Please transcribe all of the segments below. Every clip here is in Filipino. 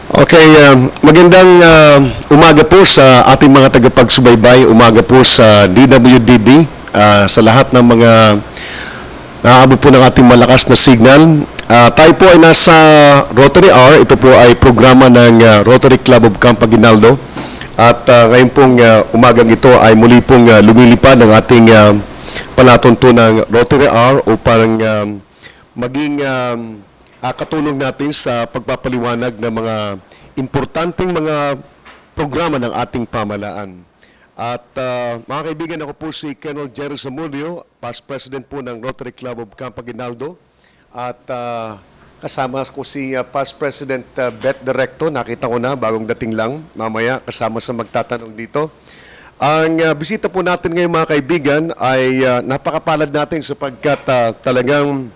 Okay, magandang umaga po sa ating mga tagapagsubaybay, umaga po sa DWDD, sa lahat ng mga naaabot po ng ating malakas na signal. Tayo po ay nasa Rotary Hour, ito po ay programa ng Rotary Club of Camp Aguinaldo. At ngayon pong umagang ito ay muli pong lumilipad ang ating palatuntunang Rotary Hour upang maging katulong natin sa pagpapaliwanag ng mga importanteng mga programa ng ating pamahalaan. At mga kaibigan, ako po si Colonel Jerry Zamudio, past president po ng Rotary Club of Camp Aguinaldo. At kasama ko si past president Beth Directo, nakita ko na, bagong dating lang, mamaya kasama sa magtatanong dito. Ang bisita po natin ngayon mga kaibigan ay napakapalad natin sapagkat talagang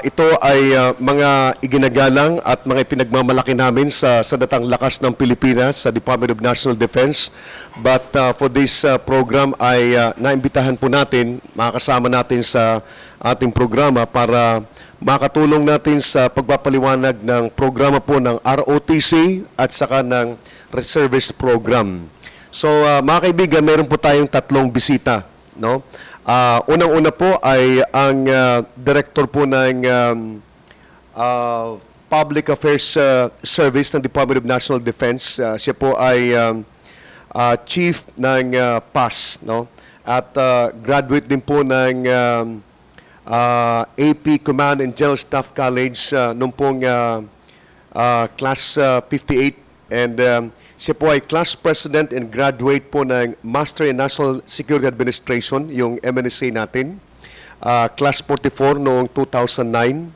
ito ay mga iginagalang at mga pinagmamalaki namin sa datang lakas ng Pilipinas sa Department of National Defense. But for this program ay naimbitahan po natin, makakasama natin sa ating programa para makatulong natin sa pagpapaliwanag ng programa po ng ROTC at saka ng Reservist Program. So mga kaibigan, meron po tayong tatlong bisita, no? Unang-una po ay ang director po ng Public Affairs Service ng Department of National Defense. Siya po ay chief ng PAS, no? At graduate din po ng AP Command and General Staff College noong pong class 58, and siya po ay class president and graduate po ng Master in National Security Administration, yung MNSA natin. Class 44 noong 2009,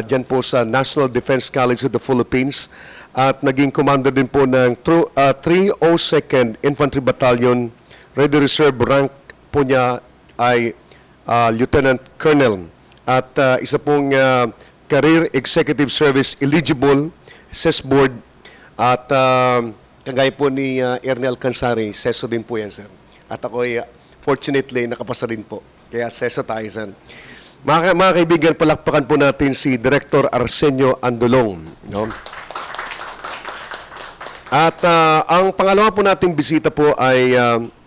dyan po sa National Defense College of the Philippines. At naging commander din po ng 302nd Infantry Battalion. Ready Reserve rank po niya ay Lieutenant Colonel. At isa pong Career Executive Service eligible, SES Board. At kagaya po ni Ernel Cansari, seso din po yan, sir. At ako ay fortunately nakapasa rin po. Kaya seso tayo, sir. Mga kaibigan, palakpakan po natin si Director Arsenio Andolong. No? At ang pangalawa po nating bisita po ay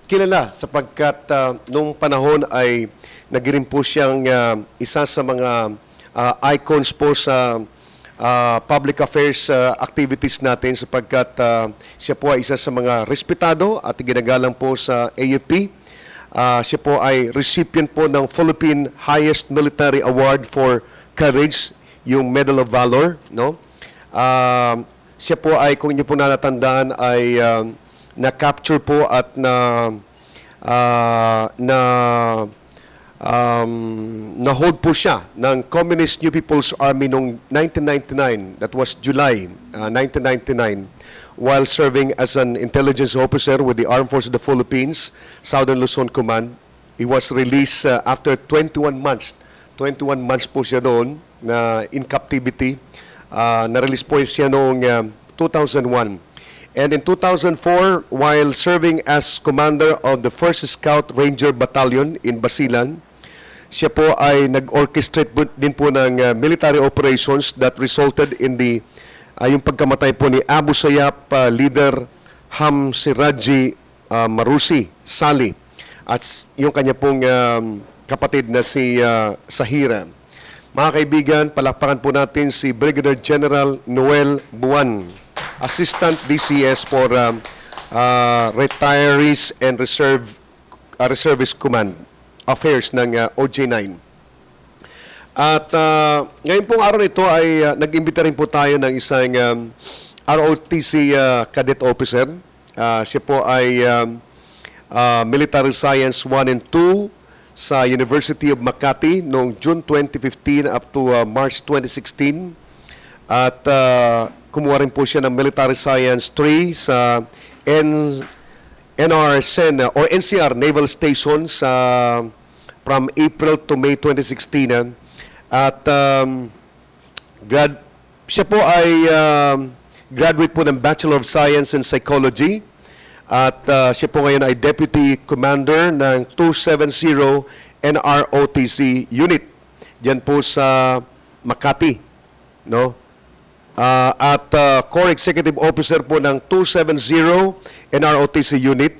kilala sapagkat nung panahon ay nagirin po siyang isa sa mga icons po sa public affairs activities natin sapagkat siya po ay isa sa mga respetado at ginagalang po sa AFP. Siya po ay recipient po ng Philippine Highest Military Award for Courage, yung Medal of Valor, no? Siya po ay, kung inyo po natatandaan, ay na-capture po at na-hold po siya ng Communist New People's Army noong 1999, that was July 1999, while serving as an intelligence officer with the Armed Forces of the Philippines, Southern Luzon Command. He was released after 21 months. 21 months po siya doon na in captivity. Na-release po siya noong 2001. And in 2004, while serving as commander of the 1st Scout Ranger Battalion in Basilan, siya po ay nag-orchestrate din po ng military operations that resulted in yung pagkamatay po ni Abu Sayyaf leader Ham Siraji Marusi Sali at yung kanya pong kapatid na si Sahira. Mga kaibigan, palakpakan po natin si Brigadier General Noel Buwan, Assistant DCS for Retirees and Reservist Command Affairs ng OJ-9. At ngayon pong araw nito ay nag-imbita rin po tayo ng isang ROTC cadet officer. Siya po ay Military Science 1 and 2 sa University of Makati noong June 2015 up to March 2016. At kumuha rin po siya ng Military Science 3 sa NRSN or NCR Naval Station from April to May 2016. At siya po ay graduate po ng Bachelor of Science in Psychology. At siya po ngayon ay Deputy Commander ng 270 NROTC Unit. Diyan po sa Makati, no? at Core Executive Officer po ng 270 NROTC Unit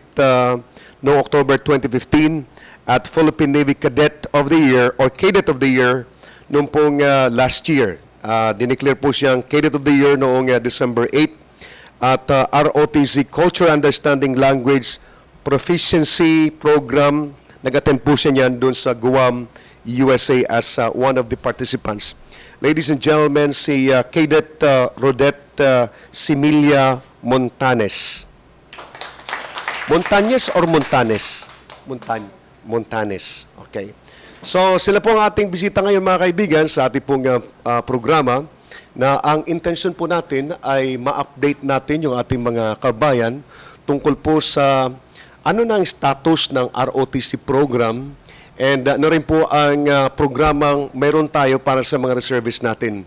noong October 2015 at Philippine Navy Cadet of the Year or Cadet of the Year noong pong last year. Dineclare po siyang Cadet of the Year noong December 8 at ROTC Culture Understanding Language Proficiency Program. Nag-attend po siya niyan doon sa Guam, USA as one of the participants. Ladies and gentlemen, si Cadet Rodette Similia Montanes. Montañez or Montanes? Montanes. Okay. So, sila po ang ating bisita ngayon mga kaibigan sa ating pong programa na ang intention po natin ay ma-update natin yung ating mga kabayan tungkol po sa ano na ang status ng ROTC program and ano rin po ang programang mayroon tayo para sa mga reservists natin.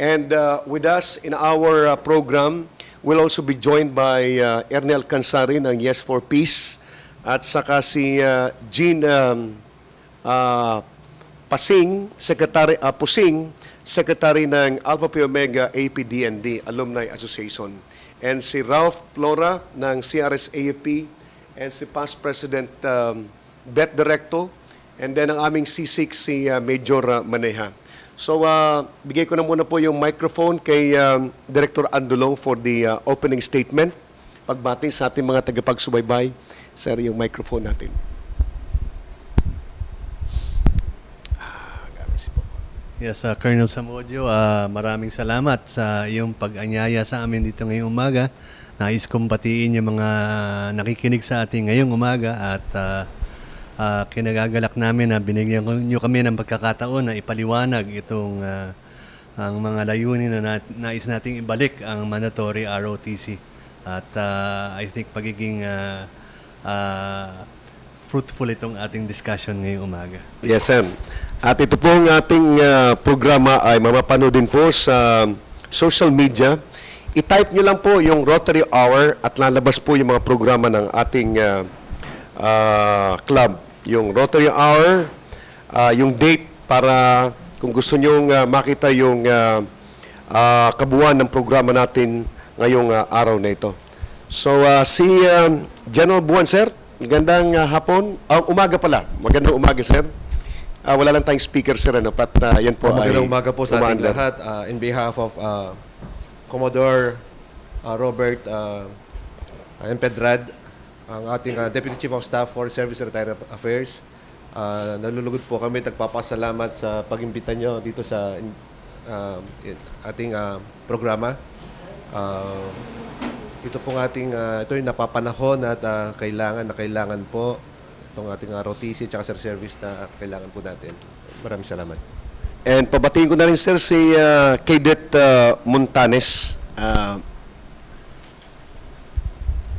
And with us in our program, we'll also be joined by Ernel Cansari ng Yes for Peace at saka si Jean Pusing, Secretary ng Alpha Pi Omega APDND, Alumni Association. And si Ralph Flora ng CRS-AFP and si Past President Bet Directo. And then ang aming C6 si Major Maneja. So, bigay ko na muna po yung microphone kay Director Andulong for the opening statement. Pagbati sa ating mga tagapagsubaybay. Sir, yung microphone natin. Yes, Colonel Samudio, maraming salamat sa iyong pag-anyaya sa amin dito ngayong umaga. Nais kong batiin yung mga nakikinig sa ating ngayong umaga at kinagagalak namin na binigyan niyo kami ng pagkakataon na ipaliwanag itong ang mga layunin na nais nating ibalik ang mandatory ROTC. At I think pagiging fruitful itong ating discussion ngayong umaga. Yes, sir. At ito pong ating programa ay mapapanood din po sa social media. I-type nyo lang po yung Rotary Hour at lalabas po yung mga programa ng ating club. Yung Rotary Hour, yung date para kung gusto nyo makita yung kabuuan ng programa natin ngayong araw na ito. So, si General Buwan, sir, magandang hapon. Umaga pala. Magandang umaga, sir. Wala lang tayong speaker, sir. Ano? But yan po ay magandang umaga po sa ating commander. lahat. In behalf of Commodore Robert Empedrad, ang ating Deputy Chief of Staff for Service and Retired Affairs. Nalulugod po kami, nagpapasalamat sa pag-imbita nyo dito sa ating programa. Ito pong ating, ito yung napapanahon at kailangan po itong ating ROTC at sa service na kailangan po natin. Maraming salamat. And pabatiin ko na rin, sir, si Cadet Montanes.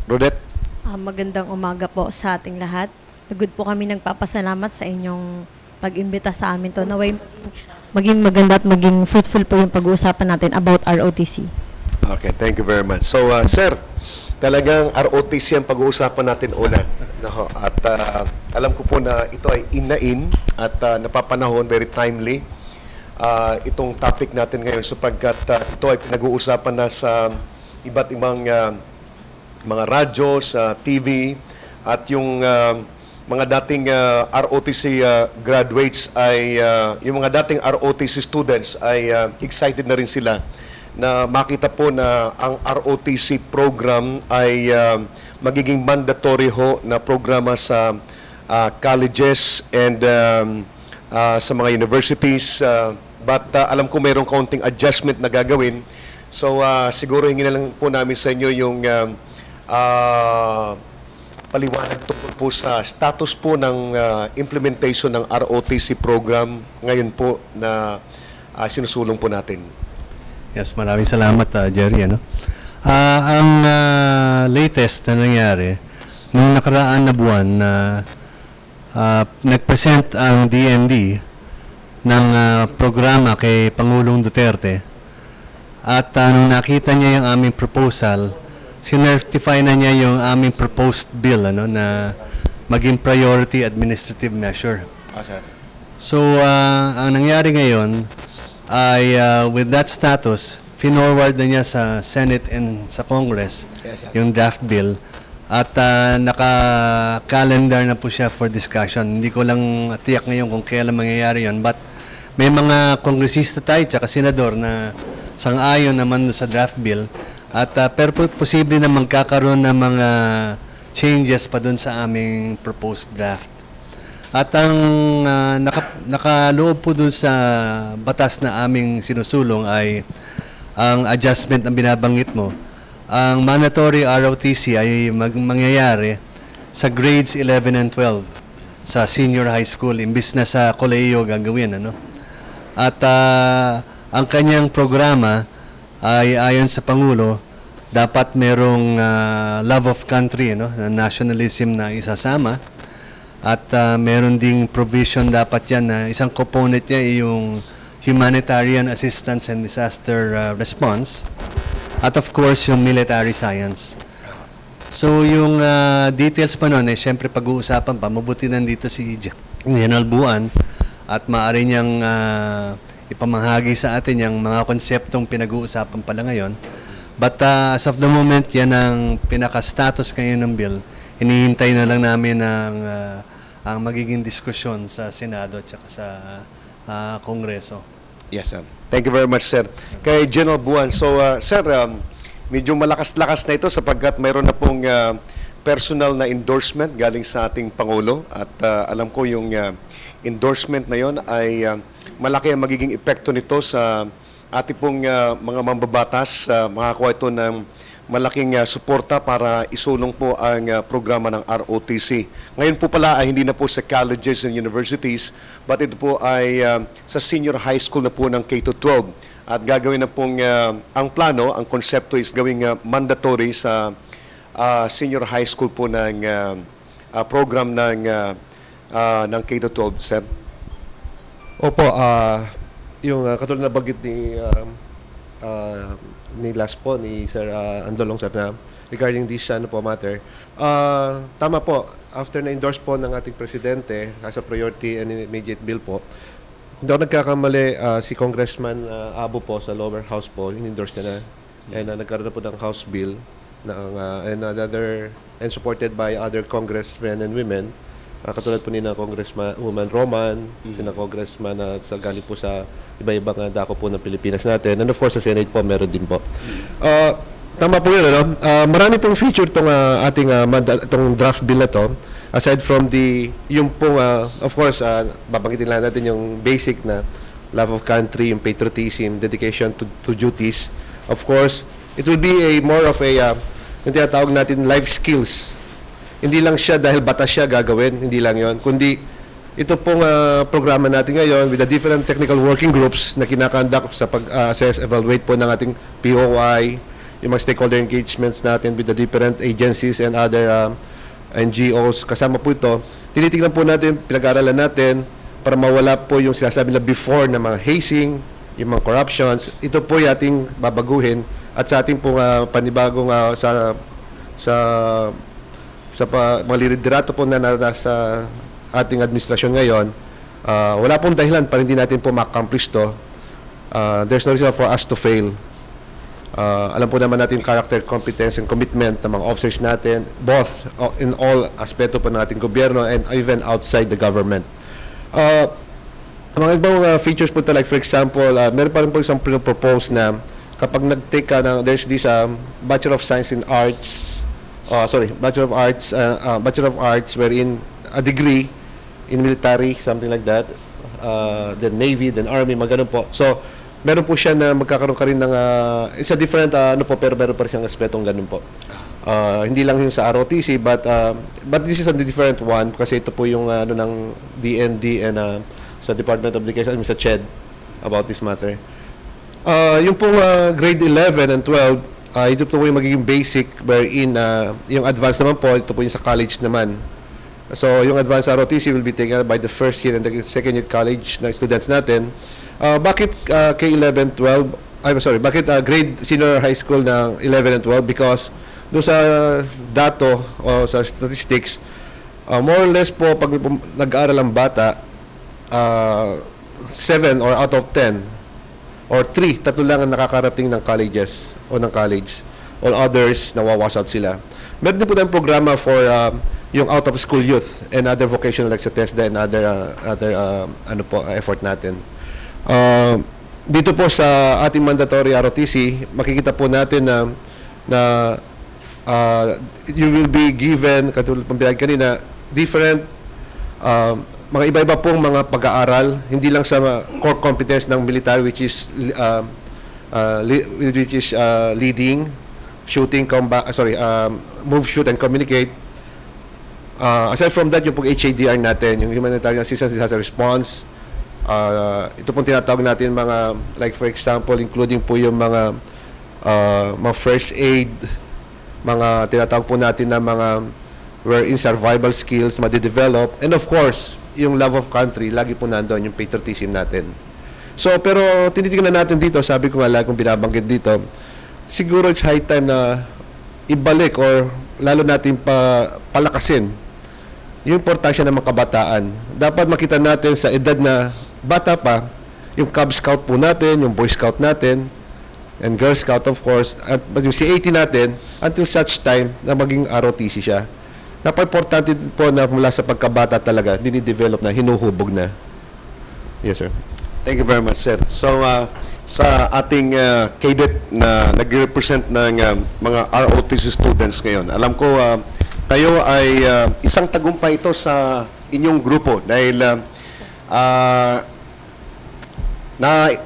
Rodette? Magandang umaga po sa ating lahat. Lugod po kami nagpapasalamat sa inyong pag-imbita sa amin to. Naway maging maganda at maging fruitful po yung pag-uusapan natin about ROTC. Okay, thank you very much. So, sir, talagang ROTC ang pag-uusapan natin una. No? At alam ko po na ito ay in at napapanahon, very timely. Itong topic natin ngayon sapagkat ito ay pinag-uusapan na sa iba't ibang mga radyo, sa TV, at yung mga dating ROTC graduates ay, yung mga dating ROTC students ay excited na rin sila na makita po na ang ROTC program ay magiging mandatory ho na programa sa colleges and sa mga universities. But alam ko mayroong kaunting adjustment na gagawin. So siguro hingin na lang po namin sa inyo yung paliwanag tungkol po sa status po ng implementation ng ROTC program ngayon po na sinusulong po natin. Yes, maraming salamat, Jerry. Ang latest na nangyari, nung nakaraan na buwan na nag-present ang DND ng programa kay Pangulong Duterte at nung nakita niya yung aming proposal, sinertify na niya yung aming proposed bill na maging priority administrative measure. So, ang nangyari ngayon ay with that status, finorward na niya sa Senate and sa Congress yung draft bill. At naka-calendar na po siya for discussion. Hindi ko lang tiyak ngayon kung kailan mangyayari yon. But may mga kongresista tayo tsaka senador na sang-ayon naman sa draft bill. At pero posible na magkakaroon ng mga changes pa dun sa aming proposed draft. At ang nakaloob po dun sa batas na aming sinusulong ay ang adjustment na binabanggit mo. Ang mandatory ROTC ay mangyayari sa grades 11 and 12 sa senior high school imbis na sa kolehiyo gagawin. Ano? At ang kanyang programa ay ayon sa Pangulo, dapat merong love of country, no? Na nationalism na isasama. At meron ding provision dapat yan na isang component niya ay yung humanitarian assistance and disaster response. At of course, yung military science. So yung details pa nun, syempre pag-uusapan pa, mabuti nandito si General Buan at maaari niyang ipamahagi sa atin yung mga konseptong pinag-uusapan pala ngayon. But as of the moment, yan ang pinaka-status ngayon ng bill. Hinihintay na lang namin ang magiging diskusyon sa Senado at sa Kongreso. Yes, sir. Thank you very much, sir. Kay General Buan. So, sir, medyo malakas-lakas na ito sapagkat mayroon na pong personal na endorsement galing sa ating Pangulo. At alam ko yung endorsement na yon ay malaki ang magiging epekto nito sa ating pong mga mambabatas. Makakuha ito ng malaking suporta para isulong po ang programa ng ROTC. Ngayon po pala ay hindi na po sa colleges and universities, but ito po ay sa senior high school na po ng K-12. At gagawin na pong, ang plano, ang konsepto is gawing mandatory sa senior high school po ng program ng K-12, sir. Opo, yung katulad na bagit ni last po ni Sir Andolong, sir, na regarding this matter. Tama po, after na-endorse po ng ating presidente as a priority and immediate bill po, hindi ako nagkakamali, si Congressman Abo po sa lower house po, in-endorse niya na. And nagkaroon na po ng house bill and supported by other congressmen and women. Katulad po ni na Congresswoman Roman, sina Congressman sa galing po sa iba-ibang dako po ng Pilipinas natin. And of course, sa Senate po, meron din po. Tama po yun, ano? Marami pong feature itong ating itong draft bill na to. Aside from yung pong, of course, babanggitin lang natin yung basic na love of country, yung patriotism, dedication to duties. Of course, it will be more of a, yung tinatawag natin, life skills. Hindi lang siya dahil batas siya gagawin, hindi lang yon, kundi ito pong programa natin ngayon with the different technical working groups na kinakandak sa pag-assess, evaluate po ng ating POI, yung mga stakeholder engagements natin with the different agencies and other NGOs. Kasama po ito, tinitingnan po natin, pinag-aaralan natin para mawala po yung sinasabi na before na mga hazing, yung mga corruptions. Ito po yung ating babaguhin at sa ating pong panibagong mga liderato po na nasa ating administrasyon ngayon, wala pong dahilan para hindi natin po ma-accomplish to. There's no reason for us to fail. Alam po naman natin character, competence, and commitment ng mga officers natin, both in all aspeto po ng ating gobyerno and even outside the government. Mga ibang features po ito, like for example, meron pa rin po isang propose na kapag nag-take ka ng, there's this Bachelor of Science in Arts, Bachelor of Arts wherein a degree in military, something like that, then Navy, then Army, mga ganun po. So, meron po siya na magkakaroon ka rin ng, it's a different, pero meron pa rin siyang aspetong ganun po. Hindi lang yung sa ROTC, but this is a different one kasi ito po yung ng DND and sa Department of Education, sa CHED, about this matter. Yung pong grade 11 and 12, ito po yung magiging basic wherein yung advanced naman po, ito po yung sa college naman. So, yung advanced ROTC will be taken by the first year and the second year college na students natin. Bakit K-11, 12? Bakit grade senior high school ng 11 and 12? Because doon sa dato o sa statistics, more or less po, pag nag-aaral ang bata, 7 or out of 10 or 3, tatlo lang ang nakakarating ng colleges o ng college. All others, nawawash out sila. Meron din po tayong programa for yung out-of-school youth and other vocational like sa TESDA and other effort natin. Dito po sa ating mandatory ROTC, makikita po natin na you will be given, katulad ng binag kanina, different mga iba-iba pong mga pag-aaral, hindi lang sa core competence ng military which is leading, shooting, combat, move, shoot, and communicate. Aside from that, yung pong HADR natin, yung Humanitarian Assistance Disaster Response, ito pong tinatawag natin mga, like for example, including po yung mga first aid, mga tinatawag po natin na mga wherein survival skills madidevelop, and of course, yung love of country, lagi po nandun, yung patriotism natin. So, pero tinitingnan natin dito, sabi ko nga lagi kong binabanggit dito, siguro it's high time na ibalik or lalo natin palakasin yung importansya ng mga kabataan. Dapat makita natin sa edad na bata pa, yung Cub Scout po natin, yung Boy Scout natin, and Girl Scout of course, at yung C80 natin, until such time na maging ROTC siya. Napaka-importante po na mula sa pagkabata talaga, dinidevelop na, hinuhubog na. Yes, sir. Thank you very much, sir. So, sa ating cadet na nag-represent ng mga ROTC students ngayon, alam ko kayo ay isang tagumpay ito sa inyong grupo dahil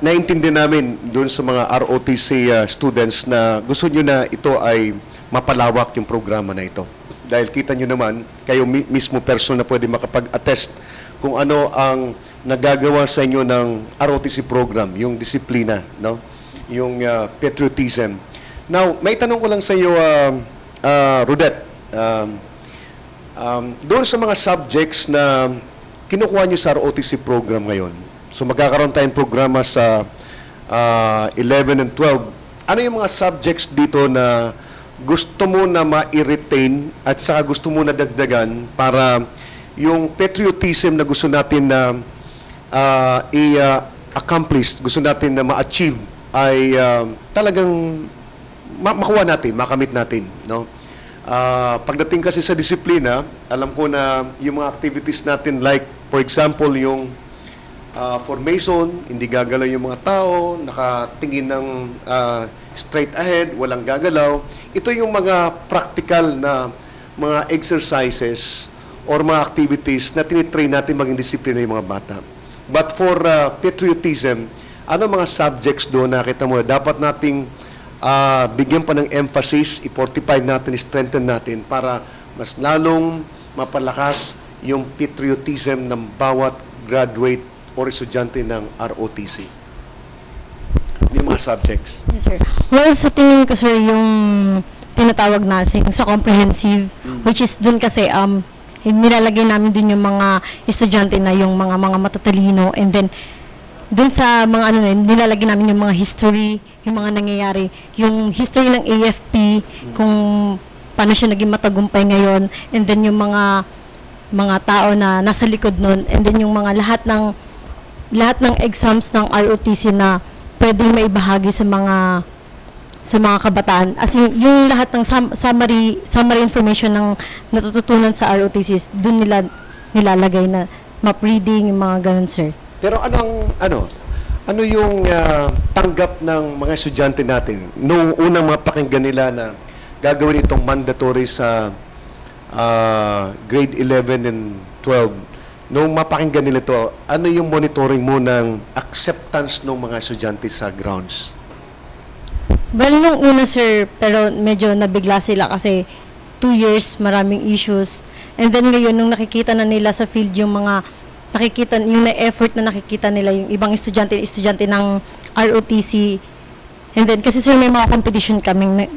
naintindihan namin doon sa mga ROTC students na gusto nyo na ito ay mapalawak yung programa na ito. Dahil kita nyo naman, kayo mismo person na pwede makapag-attest kung ano ang nagagawa sa inyo ng ROTC program, yung disiplina, no? Yung patriotism. Now, may tanong ko lang sa iyo, Rodette. Doon sa mga subjects na kinukuha nyo sa ROTC program ngayon, so magkakaroon tayong programa sa 11 and 12, ano yung mga subjects dito na gusto mo na ma-retain at saka gusto mo na dagdagan para yung patriotism na gusto natin na i-accomplish, gusto natin na ma-achieve ay talagang makuha natin, makamit natin, no? Pagdating kasi sa disiplina, alam ko na yung mga activities natin like for example yung formation, hindi gagalaw yung mga tao, nakatingin ng straight ahead, walang gagalaw. Ito yung mga practical na mga exercises or mga activities na tinitrain natin maging disiplina yung mga bata. But for patriotism, ano mga subjects doon nakita mo dapat nating bigyan pa ng emphasis, i-fortify natin, i-strengthen natin para mas lalong mapalakas yung patriotism ng bawat graduate or estudyante ng ROTC. Yung mga subjects. Yes, sir. Well, sa tingin ko, sir, yung tinatawag na yung sa comprehensive, which is dun kasi, nilalagay namin dun yung mga estudyante na yung mga matatalino, and then, dun sa mga nilalagay namin yung mga history, yung mga nangyayari, yung history ng AFP, kung paano siya naging matagumpay ngayon, and then yung mga tao na nasa likod nun, and then yung mga lahat ng exams ng ROTC na pwedeng maibahagi sa mga kabataan. As in, yung lahat ng summary information ng natututunan sa ROTC, doon nila nilalagay na map reading, yung mga ganun, sir. Pero ano yung tanggap ng mga estudyante natin nung unang mapakinggan nila na gagawin itong mandatory sa grade 11 and 12? Nung mapakinggan nila ito, ano yung monitoring mo ng acceptance ng mga estudyante sa grounds? Well, nung una, sir, pero medyo nabigla sila kasi 2 years, maraming issues. And then ngayon, nung nakikita na nila sa field yung mga yung na-effort na nakikita nila yung ibang estudyante ng ROTC. And then, kasi sir, may mga competition kaming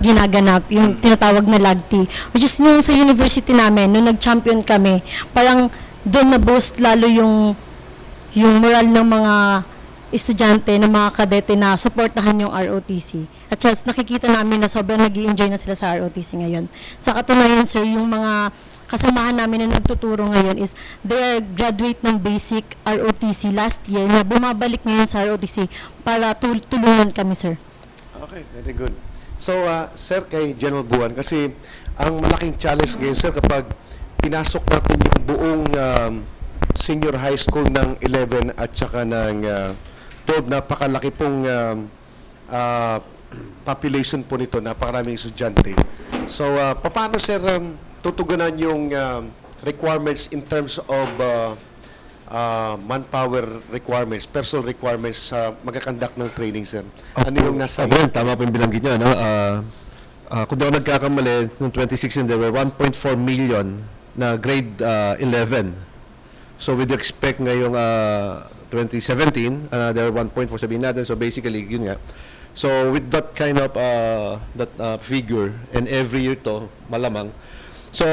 ginaganap, yung tinatawag na LAGTI, which is nung sa university namin, nung nag-champion kami, parang doon na-boost lalo yung moral ng mga estudyante, ng mga kadete na supportahan yung ROTC. At just nakikita namin na sobrang nag-i-enjoy na sila sa ROTC ngayon. Sa katunayan, sir, yung mga kasamahan namin na nagtuturo ngayon is they are graduate ng basic ROTC last year na bumabalik ngayon sa ROTC para tulungan kami, sir. Okay, very good. So, sir, kay General Buwan, kasi ang malaking challenge ngayon, sir, kapag pinasok natin yung buong senior high school ng 11 at saka ng 12, napakalaki pong population po nito, napakaraming estudyante. So, paano, sir, tutugunan yung requirements in terms of manpower requirements, personal requirements sa magkakandak ng training, sir? Ano yung nasa... Again, tama po yung binanggit nyo. Ano? Kung di ako nagkakamali, noong 2016, there were 1.4 million na grade 11. So, we'd expect ngayong 2017, another 1.4 sabihin natin. So, basically, yun nga. So, with that kind of figure, and every year to, malamang. So,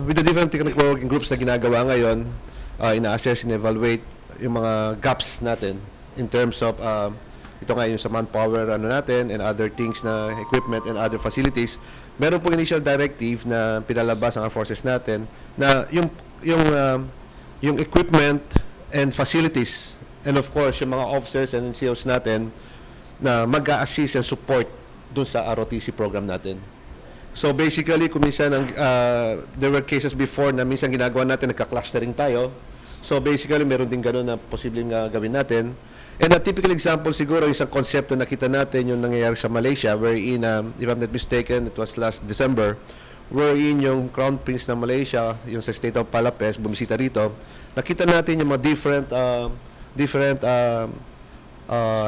with the different technical working groups na ginagawa ngayon, ina-assess and evaluate yung mga gaps natin in terms of ito nga yung sa manpower ano natin and other things na equipment and other facilities. Meron pong initial directive na pinalabas ang forces natin na yung equipment and facilities and of course yung mga officers and NCOs natin na mag-a-assist and support dun sa ROTC program natin. So basically, kung minsan there were cases before na minsan ginagawa natin, nagka-clustering tayo. So basically, meron din gano'n na posibleng gawin natin. And a typical example siguro, isang konsepto nakita natin yung nangyayari sa Malaysia, wherein, if I'm not mistaken, it was last December, wherein yung Crown Prince ng Malaysia, yung sa State of Palapes, bumisita rito, nakita natin yung mga different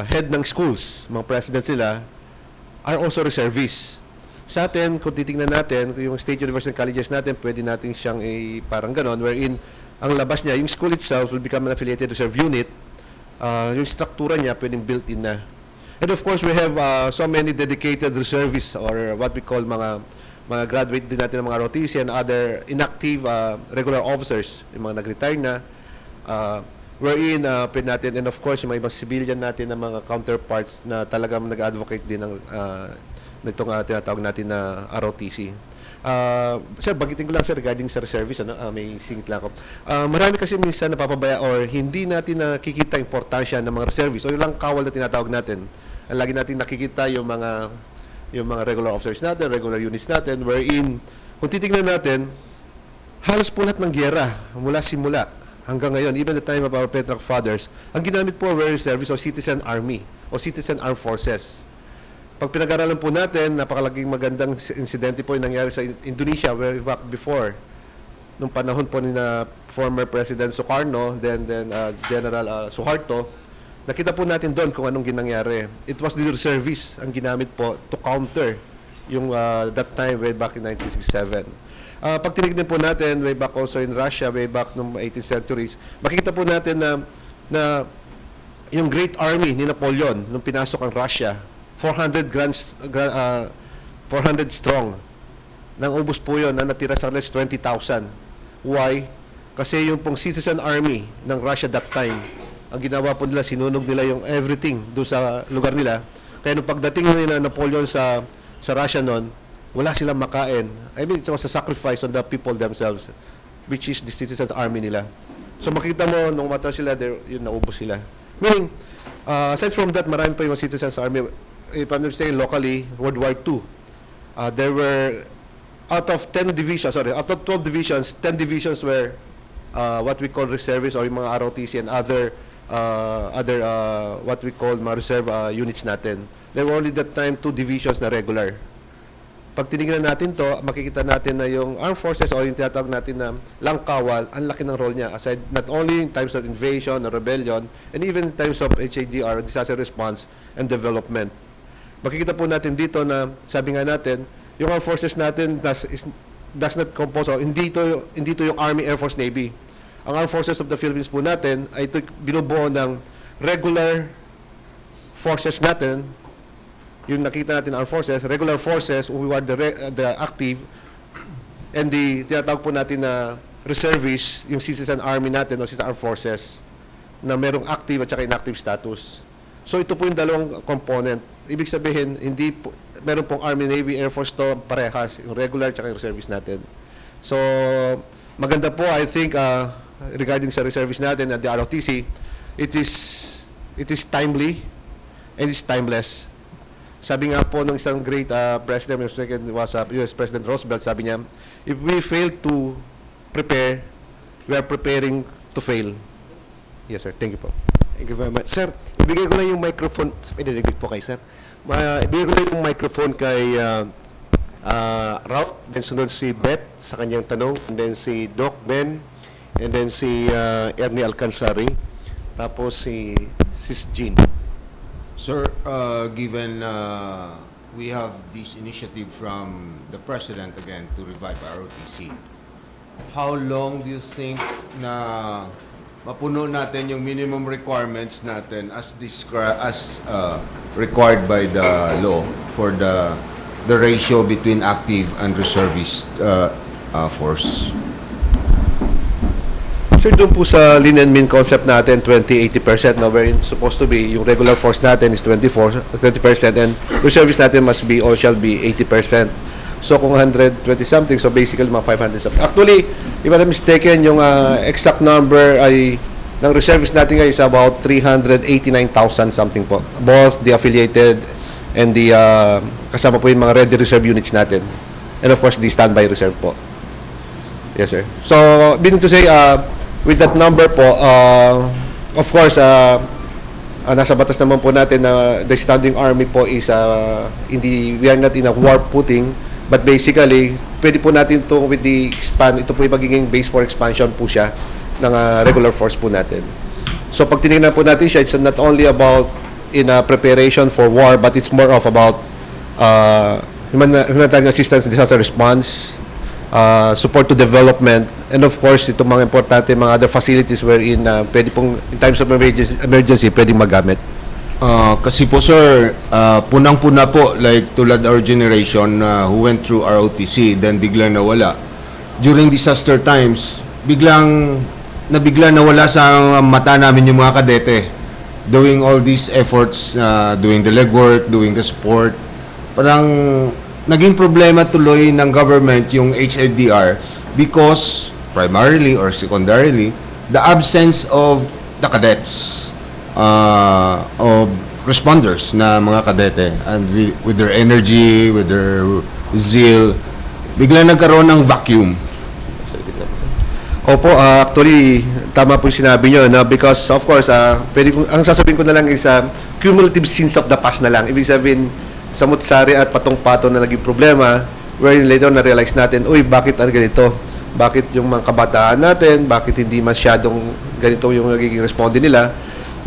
head ng schools, mga president sila, are also reservists. Sa atin, kung titingnan natin, yung state university colleges natin, pwede natin siyang parang ganon, wherein ang labas niya, yung school itself will become an affiliated reserve unit. Yung struktura niya, pwedeng built-in na. And of course, we have so many dedicated reservists or what we call mga graduate din natin ng mga ROTC and other inactive regular officers, yung mga nag-retire na, wherein pwede natin, and of course, yung mga ibang civilian natin na mga counterparts na talagang nag-advocate din ng itong tinatawag natin na ROTC. Sir, bagitin ko lang sir regarding sa reservice, may singit lang ako. Marami kasi minsan napapabaya or hindi natin nakikita importansya ng mga reservice o yung lang kawal na tinatawag natin. Lagi natin nakikita yung mga regular officers natin, regular units natin, wherein, kung titignan natin, halos po lahat ng gyera, mula simula hanggang ngayon, even the time of our patriarch fathers, ang ginamit po were reservice o citizen army o citizen armed forces. Pag pinag-aralan po natin, napakalaking magandang insidente po yung nangyari sa Indonesia way back before. Nung panahon po ni former President Sukarno, then General Suharto, nakita po natin doon kung anong ginangyari. It was the reservice ang ginamit po to counter yung that time way back in 1967. Pag tinignan po natin, way back also in Russia, way back noong 18th centuries, makikita po natin na yung Great Army ni Napoleon, nung pinasok ang Russia, 400 strong. Nang ubos po yun, na natira sa less 20,000. Why? Kasi yung pong citizen army ng Russia that time, ang ginawa po nila, sinunog nila yung everything doon sa lugar nila. Kaya nung pagdating nila Napoleon sa Russia noon, wala silang makain. I mean, it was a sacrifice on the people themselves, which is the citizen army nila. So makita mo, nung mata sila, yun, naubos sila. Meaning, aside from that, marami pa yung citizens army. If I'm not saying locally, World War II, there were, out of 12 divisions, 10 divisions were what we call reservists or yung mga ROTC and other what we call mga reserve units natin. There were only that time 2 divisions na regular. Pag tinignan natin to, makikita natin na yung armed forces o yung tinatawag natin na langkawal, ang laki ng role niya. Aside, not only in times of invasion or rebellion, and even in times of HADR, disaster response and development. Makikita po natin dito na, sabi nga natin, yung armed forces natin does not compose, o hindi to yung Army, Air Force, Navy. Ang armed forces of the Philippines po natin ay ito binubuo ng regular forces natin, yung nakita natin armed forces, regular forces who are the active, and the tinatawag po natin na reservists, yung citizen army natin o citizen armed forces na merong active at saka inactive status. So ito po yung dalawang component. Ibig sabihin, hindi po, meron pong Army, Navy, Air Force to parehas, yung regular at saka yung reservice natin. So, maganda po, I think, regarding sa reservice natin at the ROTC, it is timely and it's timeless. Sabi nga po ng isang great president, yung second was US President Roosevelt, sabi niya, if we fail to prepare, we are preparing to fail. Yes, sir. Thank you po. Thank you very much. Sir, ibigay ko lang yung microphone. May didikdik po kay sir. Ibigay ko lang yung microphone kay Ralph, then sunod si Beth sa kanyang tanong, and then si Doc Ben, and then si Ernie Alcansari, tapos si Sis Jean. Sir, given we have this initiative from the President again to revive ROTC, how long do you think na mapuno natin yung minimum requirements natin as required by the law for the ratio between active and reservist force? Sure, doon po sa lean and mean concept natin, 20-80%, no, wherein supposed to be, yung regular force natin is 20% and reservice natin must be or shall be 80%. So kung 120 something, so basically mga 500 something. Actually, if I'm not mistaken, yung exact number ay ng reservice natin ngayon is about 389,000 something po. Both the affiliated and the kasama po yung mga ready reserve units natin. And of course, the standby reserve po. Yes, sir. So, meaning to say, with that number po, of course, nasa batas naman po natin na the standing army po is, we are not in a war footing, but basically, pwede po natin ito with the ito po yung magiging base for expansion po siya ng regular force po natin. So, pag tinignan po natin siya, it's not only about in preparation for war, but it's more of about humanitarian assistance, disaster response, support to development, and of course, itong mga importante, mga other facilities wherein pwede pong, in times of emergency pwedeng magamit. Kasi po sir, punang-puna po, like tulad our generation who went through ROTC, then biglang nawala. During disaster times, biglang nawala sa mata namin yung mga kadete. Doing all these efforts, doing the legwork, doing the support. Parang naging problema tuloy ng government yung HLDR because primarily or secondarily, the absence of the cadets, of responders na mga kadete, and with their energy, with their zeal, bigla nagkaroon ng vacuum. Opo, actually, tama po yung sinabi nyo, no? Because of course, ang sasabihin ko na lang is cumulative sins of the past na lang. Ibig sabihin, samut-sari at patong-patong na naging problema, wherein later na-realize natin, uy, bakit ganito? Bakit yung mga kabataan natin, bakit hindi masyadong ganito yung nagiging responde nila?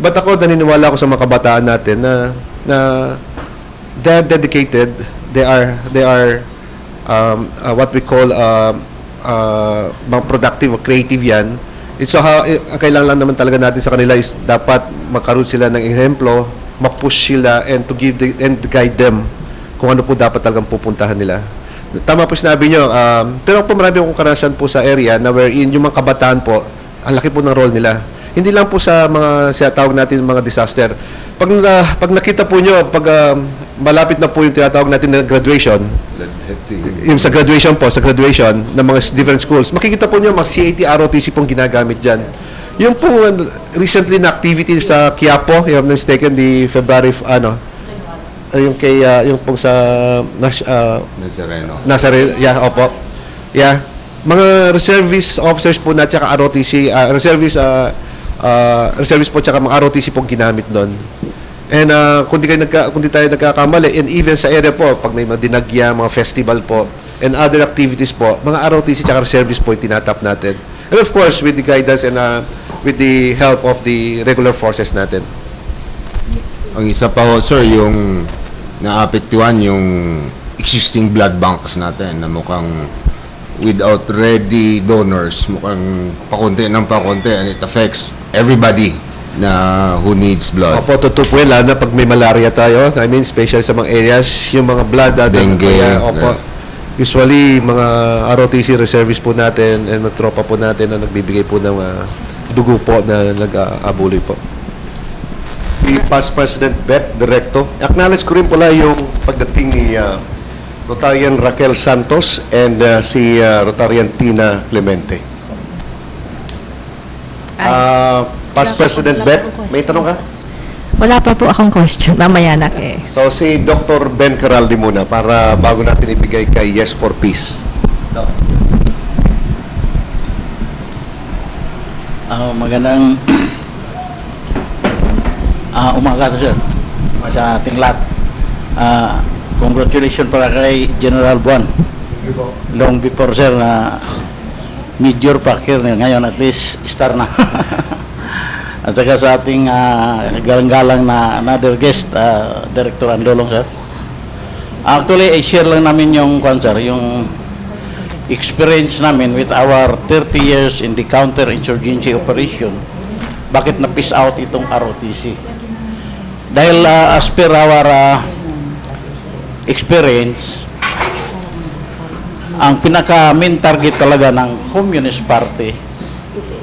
But ako, naniniwala ako sa mga kabataan natin na they're dedicated, they are what we call mga productive or creative yan. It's ang kailangan lang naman talaga natin sa kanila is dapat magkaroon sila ng ehemplo, ma-push sila and to give and guide them kung ano po dapat talagang pupuntahan nila. Tama po sinabi nyo, pero po marami akong karanasan po sa area na wherein yung mga kabataan po, ang laki po ng role nila. Hindi lang po sa mga tawag natin mga disaster. Pag nakita po nyo, pag malapit na po yung tinatawag natin na graduation, yung sa graduation ng mga different schools, makikita po nyo mga CAT, ROTC pong ginagamit dyan. Yung po recently na activity sa Quiapo, if I'm not mistaken, the February, yung kay, yung pong sa Nazareno, yeah, opo. Yeah. Mga reservist officers po na tsaka ROTC, reservist po tsaka mga ROTC pong ginamit doon. And kung di tayo nagkakamali, and even sa area po, pag may mga dinagya, mga festival po, and other activities po, mga ROTC tsaka reservist po yung tinatap natin. And of course, with the guidance and with the help of the regular forces natin. Ang isa pa ho, sir, yung naapektuhan yung existing blood banks natin na mukhang without ready donors, mukhang pakunti ng pakunti, and it affects everybody na who needs blood. Opo, totoo po yan, lalo na pag may malaria tayo. I mean, special sa mga areas, yung mga blood, dengue. Opo. Usually, mga ROTC reservists po natin and mga tropa po natin na nagbibigay po ng dugo po na nag-aabuloy po. Si Past President Beth Directo, acknowledge ko rin pala yung pagdating ni Rotarian Raquel Santos and si Rotarian Tina Clemente. Past President Bet, may tanong ka? Wala pa po akong question. Mamaya na So si Dr. Ben Caraldi muna para bago natin ibigay kay Yes for Peace. Magandang umaga to, sir, sa ating lahat. Congratulations para kay General Buan. Long before, sir, na major pa, ngayon at least star na. At saka sa ating galang-galang na another guest, Director Andolong, sir. Actually, i-share lang namin yung yung experience namin with our 30 years in the counter-insurgency operation. Bakit na-piece out itong ROTC? Dahil as per our experience, ang pinaka-main target talaga ng Communist Party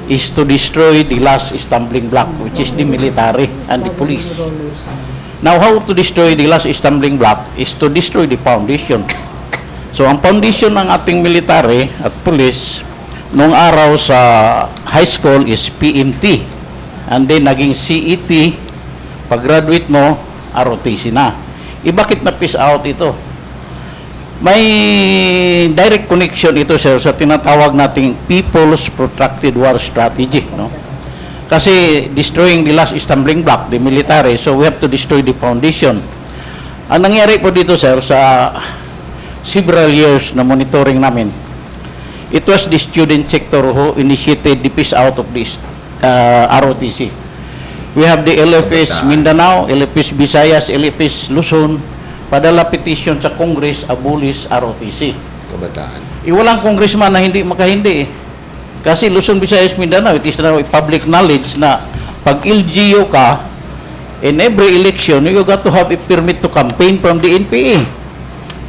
is to destroy the last stumbling block, which is the military and the police. Now, how to destroy the last stumbling block is to destroy the foundation. So, ang foundation ng ating military at police noong araw sa high school is PMT. And then, naging CET. Pag-graduate mo, ROTC na. Bakit na-piece out ito? May direct connection ito, sir, sa tinatawag nating People's Protracted War Strategy, no? Kasi destroying the last stumbling block, the military, so we have to destroy the foundation. Ang nangyari po dito, sir, sa several years na monitoring namin, it was the student sector who initiated the piece out of this ROTC. We have the LFS Mindanao, LFS Visayas, LFS Luzon, padala petition sa Congress, abolish ROTC. Kabataan. Walang congressman na hindi makahindi eh. Kasi Luzon, Visayas, Mindanao, it is now public knowledge na pag LGU ka, in every election, you got to have a permit to campaign from the NPA.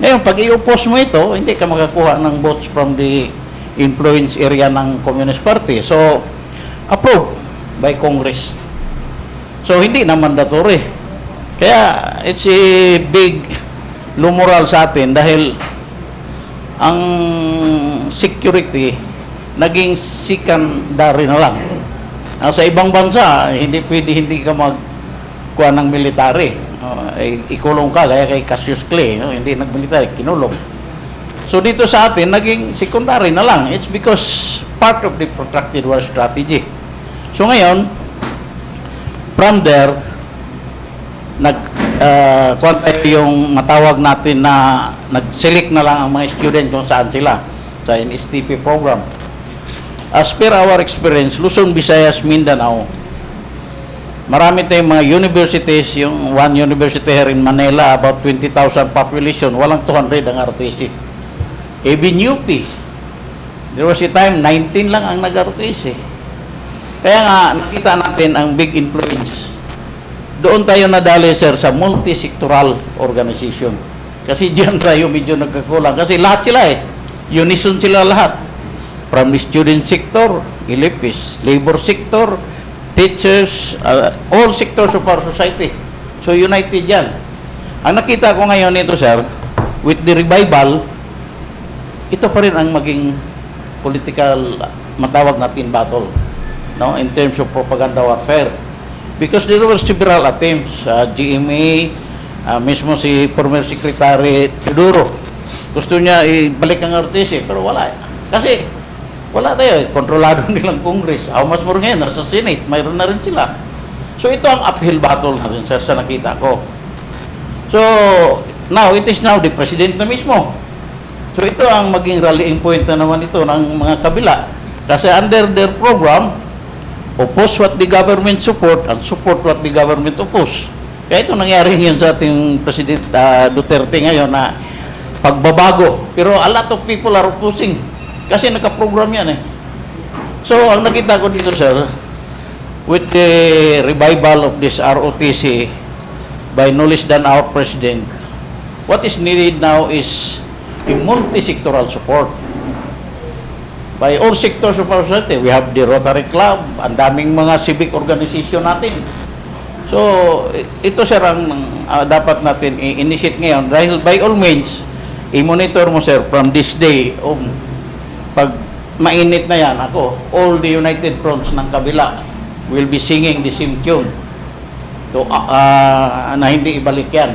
Ngayon, pag i-oppose mo ito, hindi ka makakuha ng votes from the influence area ng Communist Party. So, approved by Congress. So, hindi na mandatory. Kaya, it's a big lumoral sa atin dahil ang security naging secondary na lang. Sa ibang bansa, hindi pwede hindi ka magkuha ng military. Ikulong ka, gaya kay Cassius Clay, no? Hindi nag-military, kinulong. So, dito sa atin, naging secondary na lang. It's because part of the protracted war strategy. So, ngayon, from there, kuha tayo yung matawag natin na nag-select na lang ang mga student kung saan sila sa NSTP program. As per our experience, Luzon, Visayas, Mindanao, marami tayong mga universities, yung one university here in Manila, about 20,000 population, walang 200 ang ROTC. Even UP, there was a time, 19 lang ang nag-ROTC. Kaya nga, nakita natin ang big influence. Doon tayo nadali, sir, sa multi-sectoral organization. Kasi diyan tayo medyo nagkakulang. Kasi lahat sila unison sila lahat. From the student sector, LFS, labor sector, teachers, all sectors of our society. So, united yan. Ang nakita ko ngayon ito, sir, with the revival, ito pa rin ang maging political, matawag natin battle, no, in terms of propaganda warfare. Because there were several attempts, GMA, mismo si former Secretary Teodoro, gusto niya ibalik ang RTC, pero wala. Kasi, wala tayo, kontrolado nilang Congress. How much more ngayon, nasa Senate, mayroon na rin sila. So, ito ang uphill battle natin, sir, sa nakita ko. So, now, it is now the President na mismo. So, ito ang maging rallying point na naman ito ng mga kabila. Kasi under their program, oppose what the government support and support what the government oppose. Kaya ito nangyari ngayon sa ating President Duterte ngayon na pagbabago. Pero a lot of people are opposing. Kasi nakaprogram yan So, ang nakita ko dito, sir, with the revival of this ROTC by no less than our President, what is needed now is a multi-sectoral support by all sectors of our society. We have the Rotary Club, ang daming mga civic organization natin. So, ito sir ang dapat natin i-initiate ngayon. Dahil by all means, i-monitor mo, sir, from this day on. Pag mainit na yan, ako, all the United Fronts ng kabila will be singing the same tune to, na hindi ibalik yan.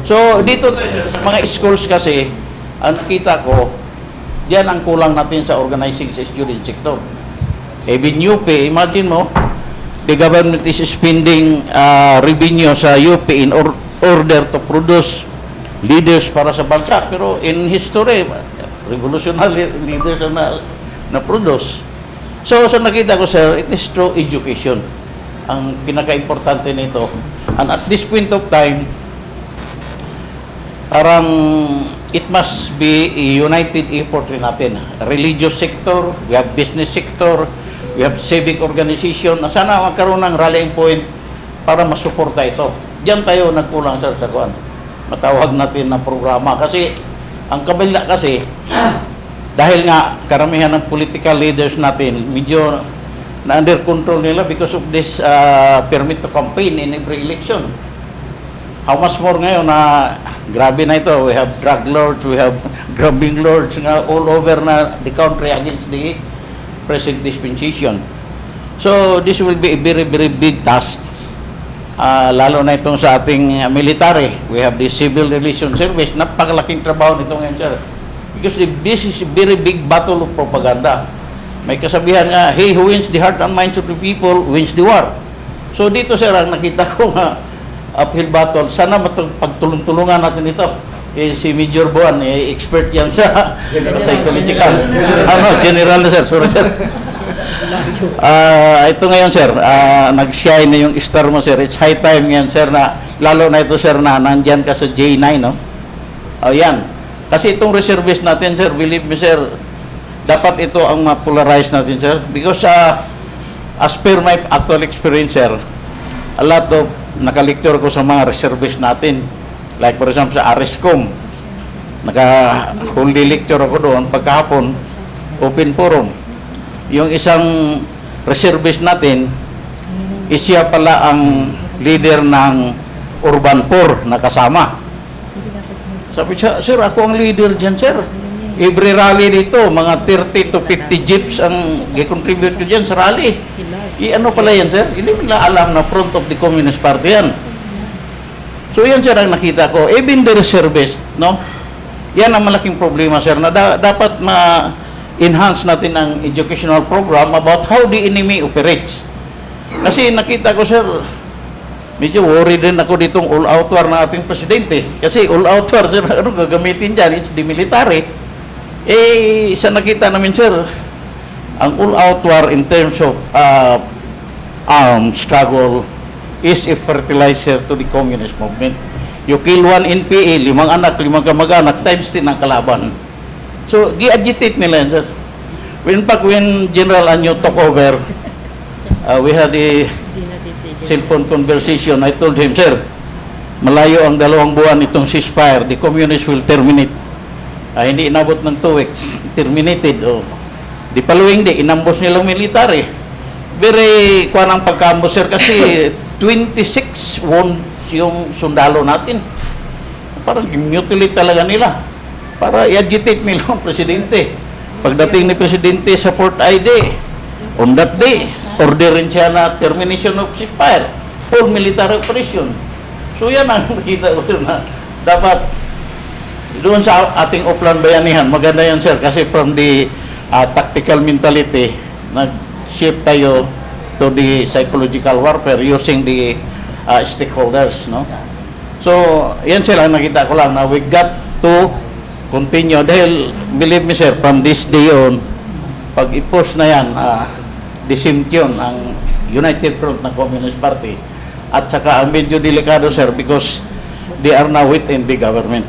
So, dito sa mga schools kasi, ang nakita ko, yan ang kulang natin sa organizing sa student sector. Even UP, imagine mo, the government is spending revenue sa UP in order to produce leaders para sa bansa. Pero in history, revolutionary leaders na produce. So, nakita ko, sir, it is through education ang pinaka-importante nito. And at this point of time, parang it must be a united effort rin natin. Religious sector, we have business sector, we have civic organization. Sana magkaroon ng rallying point para masuporta ito. Diyan tayo nagkulang, sir, sa kuan. Matawag natin na programa. Kasi, ang kabila kasi, dahil nga karamihan ng political leaders natin, medyo na under control nila because of this permit to campaign in every election. How much more ngayon na grabe na ito. We have drug lords, we have grabbing lords nga all over na the country against the present dispensation. So, this will be a very, very big task. Lalo na itong sa ating military. We have the civil relations service. Napakalaking trabaho nito ngayon, sir. Because this is a very big battle of propaganda. May kasabihan nga, he who wins the heart and minds of the people wins the war. So dito, sir, ang nakita ko nga uphill battle. Sana pagtulong-tulungan natin ito. Si Major Buwan, expert yan sa psychological. General na, sir. Sorry, sir. Ito ngayon, sir, nag-shine na yung star mo, sir. It's high time yan, sir, na lalo na ito, sir, na nandyan ka sa J9, no? Yan. Kasi itong reservist natin, sir, believe me, sir, dapat ito ang ma-polarize natin, sir. Because as per my actual experience, sir, a lot of nakalecture ko sa mga reservist natin. Like, for example, sa ARISCOM, naka-holy lecture ako doon pagkahapon, open forum. Yung isang reservist natin, siya pala ang leader ng Urban 4 na kasama. Sabi siya, sir, ako ang leader dyan, sir. Every rally dito, mga 30 to 50 jeeps ang i-contribute ko dyan sa rally. Ano pala yan, sir? Hindi nila alam na front of the Communist Party yan. So, yan, sir, ang nakita ko. Even the reservist, no? Yan ang malaking problema, sir, na dapat ma-enhance natin ang educational program about how the enemy operates. Kasi nakita ko, sir, medyo worried din ako ditong all-out war ng ating presidente. Kasi all-out war, sir, ano gagamitin dyan? It's the military. Sa nakita namin, sir, ang all-out war in terms of armed struggle is a fertilizer to the communist movement. You kill one NPA, 5 anak, 5 kamag-anak, times 10 ang kalaban. So, di-agitate nila yan, sir. In fact, when General Anyo took over, we had a cellphone conversation. I told him, sir, malayo ang 2 buwan itong ceasefire. The communists will terminate. Hindi inabot ng 2 weeks. Terminated. The following day, inambos nilang military. Very kuha ng pagkambos, sir, kasi 26 wounds yung sundalo natin. Parang mutilate talaga nila. Para i-agitate nila ang presidente. Pagdating ni presidente sa Port ID, on that day, orderin siya na termination of ceasefire, full military operation. So yan ang nakita ko na dapat doon sa ating Upland Bayanihan, maganda yan, sir, kasi from the tactical mentality, nag-shift tayo to the psychological warfare using the stakeholders, no? So, yan sila ang nakita ko lang na we got to continue dahil, believe me, sir, from this day on, pag i-post na yan, the same tune, ang United Front ng Communist Party, at saka ang medyo delikado, sir, because they are now within the government.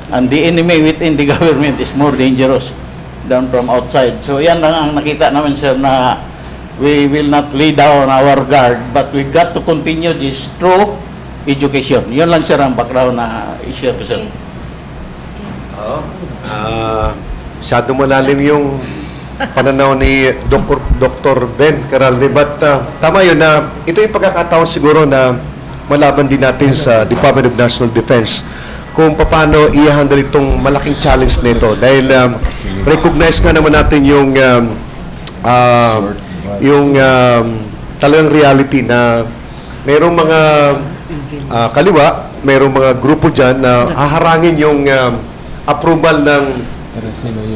And the enemy within the government is more dangerous than from outside. So, yan lang ang nakita namin, sir, na we will not lay down our guard, but we got to continue this through education. Yun lang, sir, ang background na i-share ko, sir. Masyado malalim yung pananaw ni Dr. Ben Caralde. But tama yun na ito yung pagkakataon siguro na malaban din natin sa Department of National Defense kung paano i-handle itong malaking challenge nito. Dahil recognize nga naman natin yung talagang reality na mayroong mga kaliwa, mayroong mga grupo dyan na haharangin yung approval ng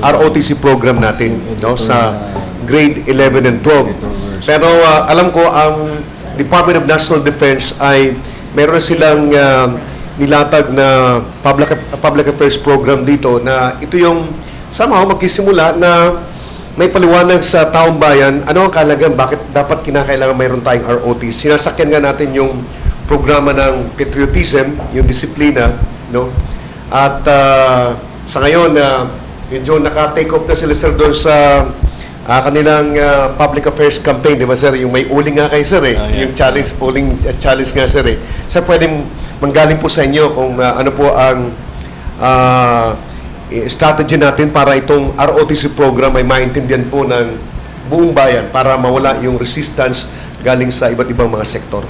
ROTC program natin, no, sa grade 11 and 12. Pero alam ko ang Department of National Defense ay meron silang nilatag na public affairs program dito na ito yung somehow magsisimula na may paliwanag sa taong bayan ano ang kahalagan, bakit dapat kinakailangan mayroon tayong ROTC. Sinasakyan nga natin yung programa ng patriotism, yung disiplina, no? At sa ngayon, medyo naka-take off na sila, sir, doon sa kanilang public affairs campaign, di ba, sir? Yung may uling nga kayo, sir, eh. Yung challenge, uling challenge nga, sir, eh. Sir, pwedeng manggaling po sa inyo kung ano po ang strategy natin para itong ROTC program ay maintindihan po ng buong bayan para mawala yung resistance galing sa iba't ibang mga sektor.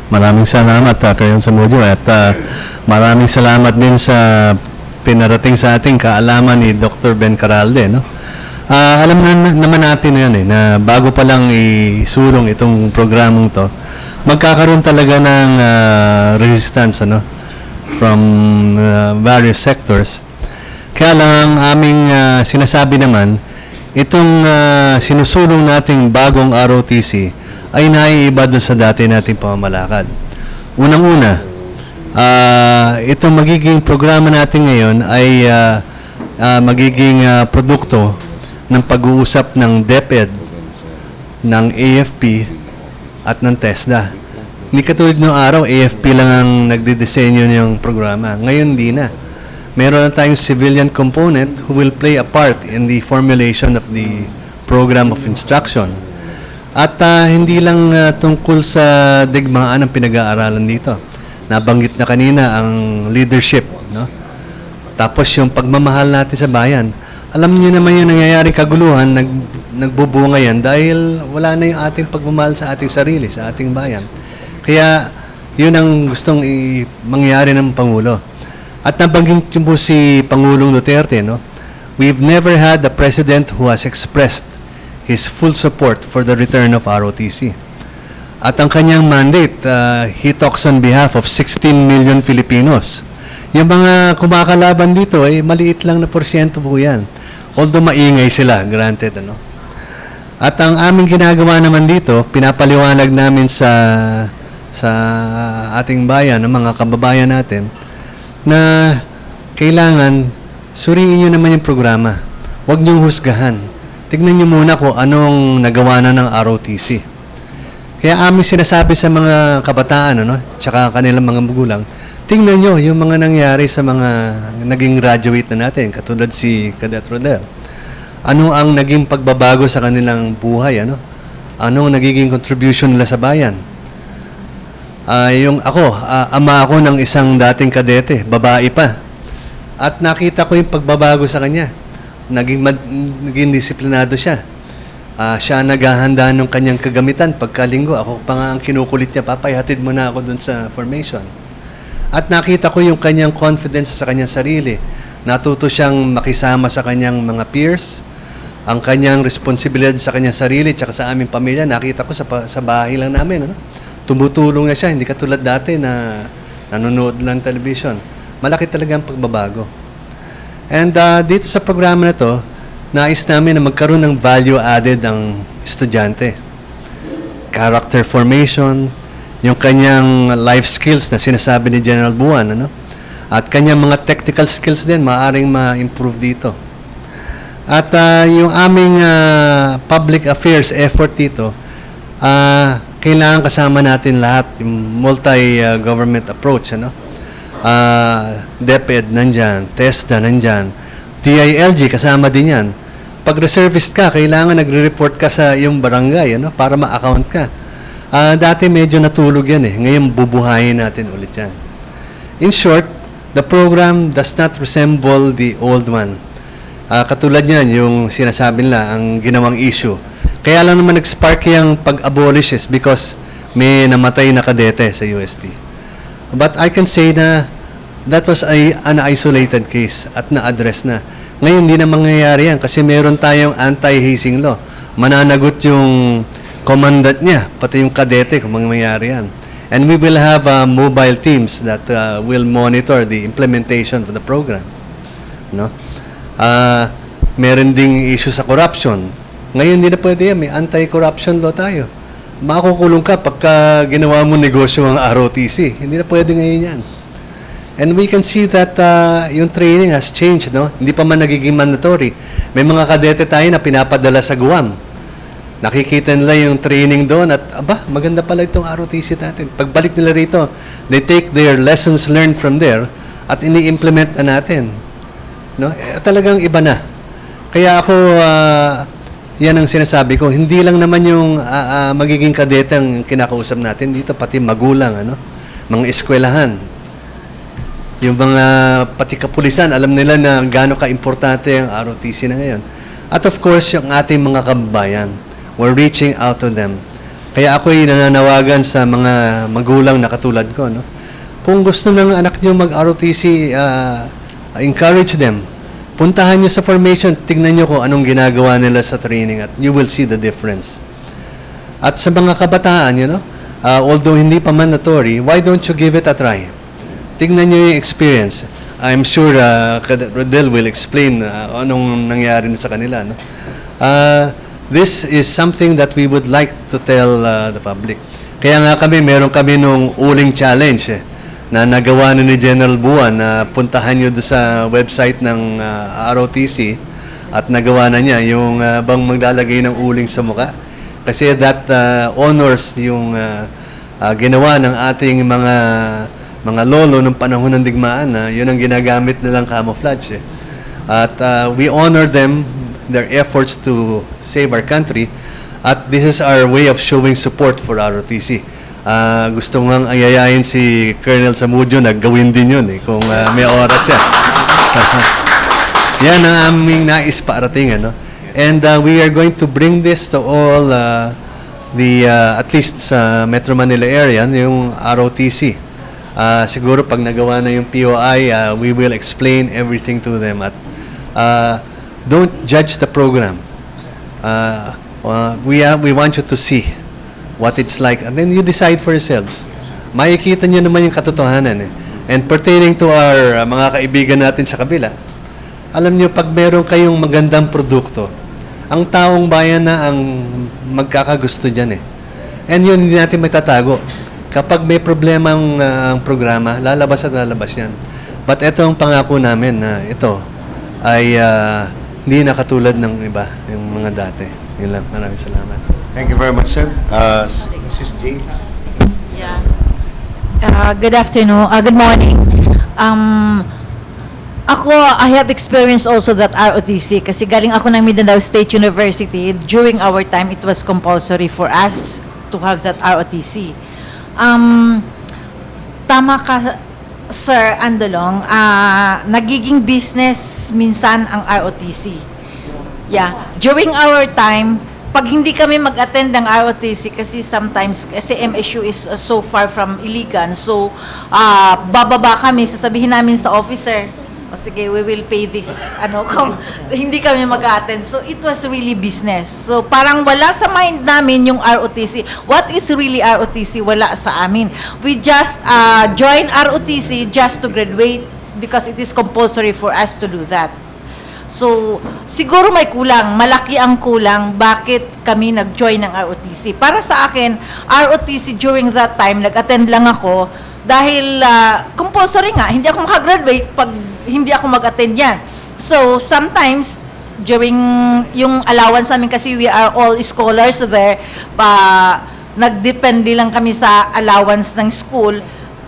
Maraming salamat, Kayon Zamudio, at maraming salamat din sa pinarating sa ating kaalaman ni Dr. Ben Caralde, no? Alam naman natin na yun, na bago pa lang isulong itong programang to, magkakaroon talaga ng resistance, ano, from various sectors. Kaya lang ang aming sinasabi naman, itong sinusulong nating bagong ROTC ay naiiba doon sa dati nating pamamalakad. Unang-una, itong magiging programa natin ngayon ay magiging produkto ng pag-uusap ng DepEd, ng AFP, at ng TESDA. Hindi katulad noong araw, AFP lang ang nagdidisenyo ng programa. Ngayon, di na. Meron na tayong civilian component who will play a part in the formulation of the program of instruction. At hindi lang tungkol sa digmaan ang pinag-aaralan dito. Nabanggit na kanina ang leadership, no? Tapos yung pagmamahal natin sa bayan. Alam niyo naman yung nangyayaring kaguluhan, nagbubunga yan dahil wala na yung ating pagmamahal sa ating sarili, sa ating bayan. Kaya yun ang gustong mangyari ng Pangulo. At nabanggit po si Pangulong Duterte, no? We've never had a president who has expressed his full support for the return of ROTC. At ang kanyang mandate, he talks on behalf of 16 million Filipinos. Yung mga kumakalaban dito, maliit lang na porsyento po yan. Although maingay sila, granted, ano? At ang aming ginagawa naman dito, pinapaliwanag namin sa ating bayan, ng mga kababayan natin, na kailangan suriin nyo naman yung programa. Huwag nyong husgahan. Tignan nyo muna kung anong nagawa na ng ROTC. Kaya aming sinasabi sa mga kabataan, ano, tsaka kanilang mga magulang, tingnan nyo yung mga nangyari sa mga naging graduate na natin, katulad si Cadet Rodel. Ano ang naging pagbabago sa kanilang buhay, ano? Anong nagiging contribution nila sa bayan? Yung ako, ama ako ng isang dating kadete, babae pa. At nakita ko yung pagbabago sa kanya. Naging disiplinado siya. Siya naghahanda ng kanyang kagamitan pagkalinggo. Ako pa nga ang kinukulit niya, papay, hatid mo na ako dun sa formation. At nakita ko yung kanyang confidence sa kanyang sarili. Natuto siyang makisama sa kanyang mga peers. Ang kanyang responsibilidad sa kanyang sarili at sa aming pamilya, nakita ko sa bahay lang namin, ano? Tumutulong na siya, hindi katulad dati na nanonood lang television. Malaki talaga ang pagbabago. And dito sa programa na to, nais namin na magkaroon ng value added ang estudyante. Character formation, yung kanyang life skills na sinasabi ni General Buwan, ano? At kanyang mga technical skills din, maaaring ma-improve dito. At yung aming public affairs effort dito, kailangan kasama natin lahat, yung multi-government approach, ano? DepEd nandyan, TESDA nandyan, DILG kasama din yan. Pag reservist ka, kailangan nagre-report ka sa iyong barangay, ano? Para ma-account ka. Dati medyo natulog yan eh. Ngayon bubuhayin natin ulit yan. In short, the program does not resemble the old one. Katulad yan, yung sinasabi nila, ang ginawang issue. Kaya lang naman nag-spark yung pag-abolish is because may namatay na kadete sa UST. But I can say na that was an isolated case at na-address na. Ngayon, hindi na mangyayari yan kasi meron tayong anti-hazing law. Mananagot yung commandant niya, pati yung kadete kung mangyayari yan. And we will have mobile teams that will monitor the implementation of the program. No? Meron ding issue sa corruption. Ngayon, hindi na pwede yan. May anti-corruption law tayo. Makukulong ka pagka ginawa mo negosyo ang ROTC. Hindi na pwede ngayon yan. And we can see that yung training has changed, no? Hindi pa man nagiging mandatory. May mga kadete tayo na pinapadala sa Guam. Nakikita nila yung training doon at, maganda pala itong ROTC natin. Pagbalik nila rito, they take their lessons learned from there at ini-implement na natin. No? Talagang iba na. Kaya ako, yan ang sinasabi ko, hindi lang naman yung magiging kadete ang kinakausap natin dito, pati magulang, mga eskwelahan. Yung mga pati kapulisan, alam nila na gaano ka-importante ang ROTC na ngayon. At of course, yung ating mga kababayan, we're reaching out to them. Kaya ako'y nananawagan sa mga magulang na katulad ko. No? Kung gusto ng anak nyo mag-ROTC, encourage them. Puntahan nyo sa formation, tignan nyo kung anong ginagawa nila sa training at you will see the difference. At sa mga kabataan, although hindi pa mandatory, why don't you give it a try? Tignan nyo yung experience. I'm sure Rodel will explain anong nangyari sa kanila. No? This is something that we would like to tell the public. Kaya nga meron kami nung uling challenge na nagawa ni General Buwan na puntahan nyo sa website ng ROTC at nagawa na niya yung bang maglalagay ng uling sa muka. Kasi that honors yung ginawa ng ating mga lolo ng panahon ng digmaan na yun ang ginagamit nilang camouflage. At we honor them, their efforts to save our country, at this is our way of showing support for ROTC. Gusto ngang ayayain si Colonel Zamudio na gawin din yun kung may oras siya. Yan ang aming nais parating. And we are going to bring this to all at least sa Metro Manila area, yung ROTC. Siguro pag nagawa na yung POI, we will explain everything to them. At don't judge the program. We want you to see what it's like, and then you decide for yourselves. Makikita nyo naman yung katotohanan. And pertaining to our mga kaibigan natin sa kabila, alam nyo, pag meron kayong magandang produkto, ang taong bayan na ang magkakagusto dyan. And yun, hindi natin may tatago. Kapag may problema ang programa, lalabas at lalabas yan. But ito ang pangako namin na ito ay hindi na katulad ng iba, yung mga dati. Yun lang. Maraming salamat. Thank you very much, sir. Mrs. Jane. Yeah. Good afternoon. Good morning. I have experienced also that ROTC kasi galing ako ng Mindanao State University. During our time, it was compulsory for us to have that ROTC. Tama ka, Sir Andalong. Nagiging business minsan ang ROTC. Yeah. During our time, pag hindi kami mag-attend ng ROTC kasi sometimes, kasi MSU is so far from Iligan, so bababa kami, sasabihin namin sa officer, sige, we will pay this, kung hindi kami mag-attend. So it was really business. So parang wala sa mind namin yung ROTC. What is really ROTC? Wala sa amin. We just join ROTC just to graduate because it is compulsory for us to do that. So, siguro may kulang, malaki ang kulang, bakit kami nag-join ng ROTC. Para sa akin, ROTC during that time, nag-attend lang ako dahil compulsory nga, hindi ako makagraduate pag hindi ako mag-attend yan. So, sometimes, during yung allowance namin kasi we are all scholars there, nagdepende lang kami sa allowance ng school.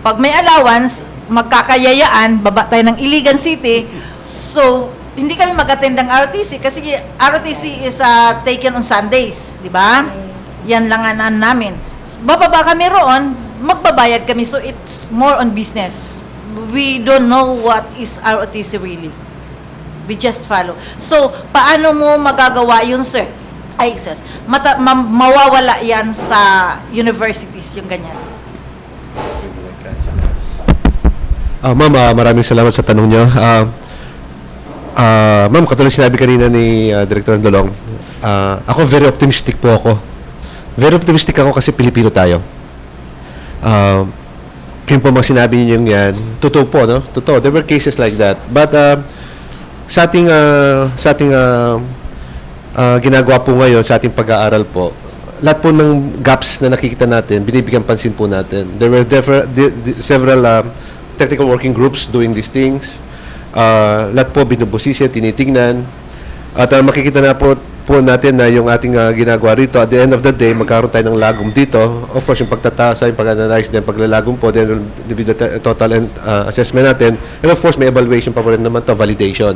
Pag may allowance, magkakayayaan, baba tayo ng Iligan City. So, hindi kami mag-attend ng ROTC kasi ROTC is taken on Sundays, di ba? Yan lang ang namin. Bababa kami roon, magbabayad kami. So, it's more on business. We don't know what is ROTC really. We just follow. So, paano mo magagawa yun, sir? Sus. Mawawala yan sa universities, yung ganyan. Ma'am, maraming salamat sa tanong nyo. Ma'am, katulad sinabi kanina ni Director Andolong, ako very optimistic po ako. Very optimistic ako kasi Pilipino tayo. Yung po mga sinabi niyo yan, totoo po, no? Totoo. There were cases like that. But sa ating ginagawa po ngayon, sa ating pag-aaral po, lahat po ng gaps na nakikita natin, binibigyan pansin po natin. There were several technical working groups doing these things. Lahat po binubusisi, tinitingnan. At makikita na po natin na yung ating ginagawa rito, at the end of the day, magkaroon tayo ng lagom dito. Of course, yung pagtatasa, yung pag-analyze, then paglalagom po, then will be the total assessment natin. And of course, may evaluation pa po rin naman to, validation.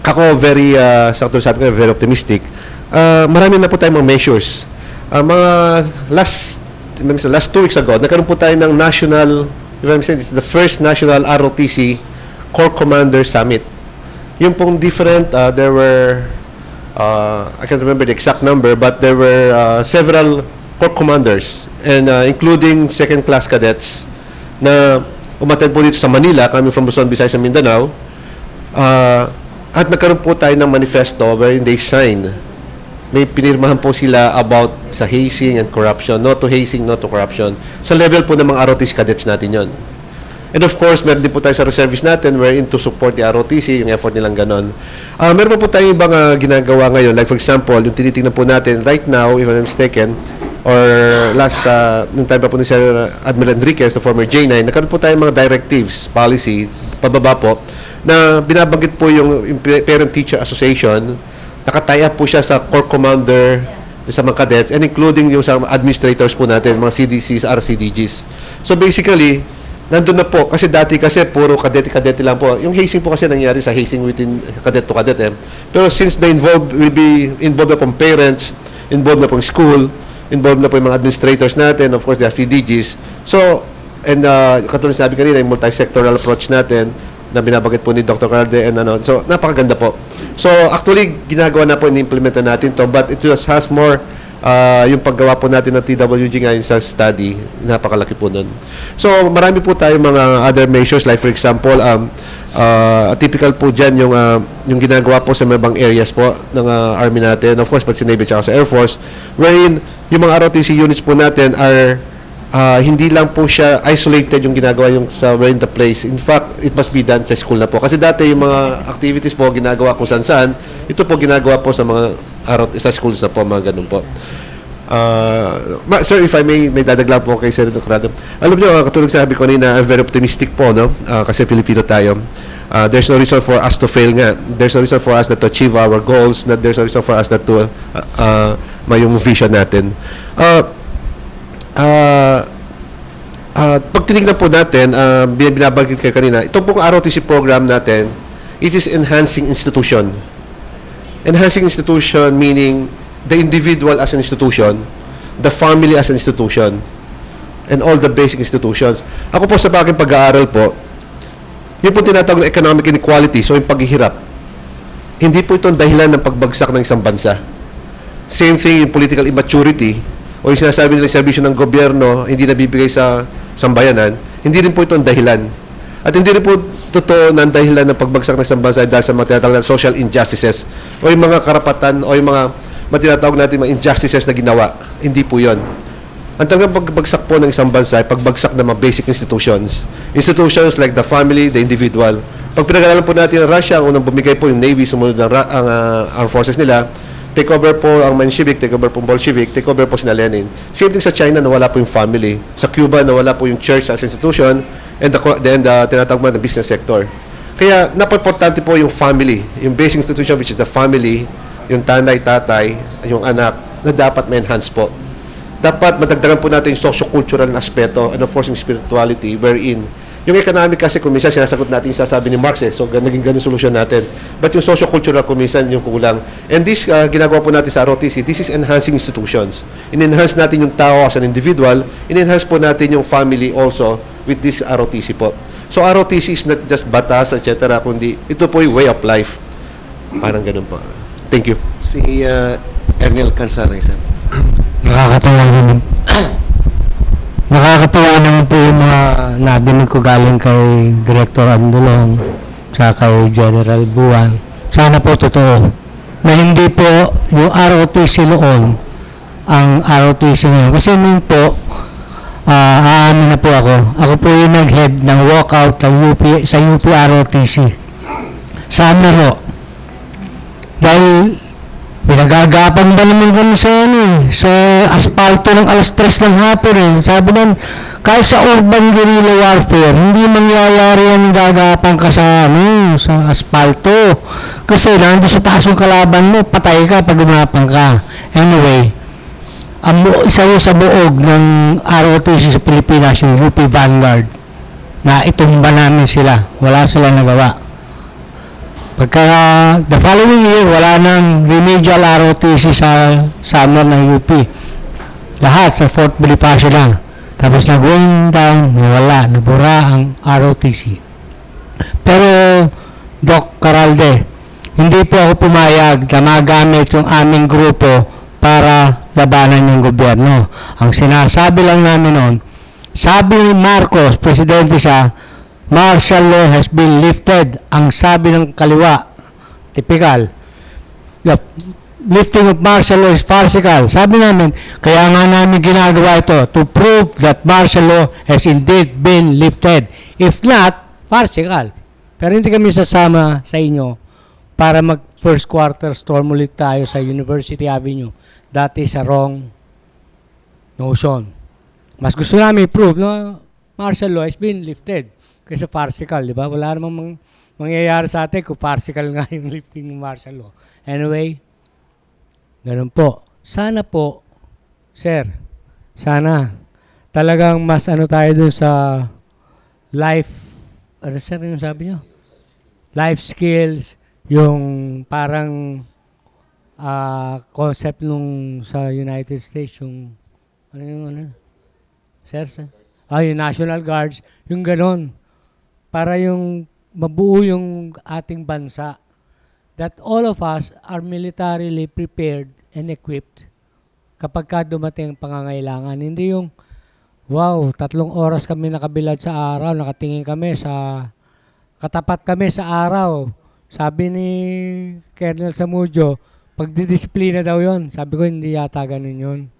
Ako, very optimistic. Marami na po tayong mga measures. Last 2 weeks ago, nagkaroon po tayo ng national, if I'm saying, it's the first national ROTC Corps Commander Summit. Yung pong different, there were, I can't remember the exact number, but there were several Corps Commanders, and including second-class cadets, na umattend po dito sa Manila, coming from Luzon, Visayas, and Mindanao, at nagkaroon po tayo ng manifesto wherein they sign. May pinirmahan po sila about sa hazing and corruption. No to hazing, no to corruption. Sa level po ng mga ROTC cadets natin yon. And of course, meron din po tayo sa reservists natin wherein to support the ROTC, yung effort nilang ganon. Meron po tayong ibang ginagawa ngayon. Like for example, yung tinitingnan po natin right now, if I'm mistaken, or last, nung time pa po ni Sir Admiral Enriquez, the former J9, nagkaroon po tayong mga directives, policy, pababa po, na binabanggit po yung Parent-Teacher Association. Nakataya po siya sa Corps Commander, sa mga cadets, and including yung sa administrators po natin, mga CDCs, RCDGs. So basically, nandun na po, kasi dati kasi puro kadete lang po. Yung hazing po kasi nangyari sa hazing within cadet to cadet eh. Pero since will be involved na pong parents, involved na pong school, involved na po yung mga administrators natin, of course the CDGs. So, and katulad sabi kanina, yung multi-sectoral approach natin, na binabanggit po ni Dr. Calde, and so napakaganda po. So actually, ginagawa na po, ini-implement na natin to, but it just has more yung paggawa po natin ng TWG ngayon sa study, napakalaki po nun. So, marami po tayong mga other measures, like for example, typical po dyan yung ginagawa po sa mga areas po ng Army natin, of course, pati sa Navy at sa Air Force, wherein yung mga ROTC units po natin are hindi lang po siya isolated yung ginagawa yung sa wherein the place. In fact, it must be done sa school na po. Kasi dati yung mga activities po ginagawa kung saan-saan, ito po ginagawa po sa mga sa schools na po, mga ganun po. Sir, if I may dadaglag po kay Senator Corrado. Alam niyo, katulad sabi ko kanina, I'm very optimistic po, no? Kasi Pilipino tayo. There's no reason for us to fail nga. There's no reason for us not to achieve our goals. There's no reason for us not to may yung vision natin. Pag tinignan po natin, binabanggit kayo kanina, itong pong ROTC program natin, it is enhancing institution. Enhancing institution meaning the individual as an institution, the family as an institution, and all the basic institutions. Ako po sa aking pag-aaral po, yung po tinatawag na economic inequality, so yung paghihirap, hindi po itong dahilan ng pagbagsak ng isang bansa. Same thing yung political immaturity, o yung sinasabi nila serbisyo ng gobyerno, hindi nabibigay sa sambayanan, hindi rin po itong dahilan. At hindi rin po totoo na ang dahilan ng pagbagsak ng isang bansa dahil sa mga tinatawag na social injustices o yung mga karapatan o yung mga tinatawag natin mga injustices na ginawa. Hindi po yon. Ang talagang pagbagsak po ng isang bansa ay pagbagsak ng mga basic institutions. Institutions like the family, the individual. Pag pinag-aralan po natin ang Russia, ang unang bumigay po yung Navy, sumunod ang armed forces nila, take over po ang Menshevik, take over po ang Bolshevik, take over po sina Lenin. Same thing sa China, nawala po yung family. Sa Cuba, nawala po yung church as institution, and the tinatawag mo na business sector. Kaya, napaka-importante po yung family, yung basic institution which is the family, yung tanay, tatay, yung anak, na dapat ma-enhance po. Dapat madagdagan po natin yung socio-cultural na aspeto, and of course, yung spirituality, wherein yung economic kasi kung minsan sinasagot natin yung sasabi ni Marx so naging ganun solusyon natin. But yung socio-cultural kung minsan yung kulang. And this, ginagawa po natin sa ROTC, this is enhancing institutions. In-enhance natin yung tao as an individual, in-enhance po natin yung family also with this ROTC po. So ROTC is not just batas, etc., kundi ito po yung way of life. Parang ganun po. Thank you. Si Ernel Cansara, sir. Nakakatawa naman. Nakakatuwa naman po yung mga nadinig ko galing kay Director Andulong sa kay General Buwan. Sana po totoo na hindi po yung ROTC noon ang ROTC ngayon. Kasi noon po, aamin na po ako. Ako po yung nag-head ng walkout ng UP, sa UP ROTC. Sana ho. Dahil pinagagapan ba naman kami sa asfalto ng alas 3 ng hapon eh. Sabi nun, kahit sa urban guerrilla warfare, hindi mangyayari ang gagapan ka sa asfalto. Kasi nandun sa taas yung kalaban mo, patay ka pag umapang ka. Anyway, isa yun sa buog ng ROTC sa Pilipinas, yung UP Vanguard, na itumba namin sila. Wala sila nagawa. Pagka the following year, wala nang remedial ROTC sa summer ng UP. Lahat sa Fort Bonifacio lang. Tapos nag-going down, nawala, nabura ang ROTC. Pero, Doc Caralde, hindi po ako pumayag na magamit yung aming grupo para labanan yung gobyerno. Ang sinasabi lang namin noon, sabi ni Marcos, presidente siya, martial law has been lifted. Ang sabi ng kaliwa, typical, the lifting of martial law is farcical. Sabi namin, kaya nga namin ginagawa ito to prove that martial law has indeed been lifted. If not, farcical. Pero hindi kami sasama sa inyo para mag first quarter storm ulit tayo sa University Avenue. That is a wrong notion. Mas gusto namin i-prove na martial law has been lifted. Kasi farcical, di ba? Wala namang mangyayari sa atin kung farcical nga yung lifting ng martial law. Anyway, ganun po. Sana po, sir, sana talagang mas tayo dun sa life, sir yung sabi nyo? Life skills, yung parang concept nung sa United States, yung, sir? Yung National Guards, yung ganon. Para yung mabuo yung ating bansa, that all of us are militarily prepared and equipped kapag ka dumating ang pangangailangan. Hindi yung, wow, 3 oras kami nakabilad sa araw, nakatingin kami katapat kami sa araw. Sabi ni Colonel Samudio, pagdidisiplina daw yon. Sabi ko, hindi yata ganun yun.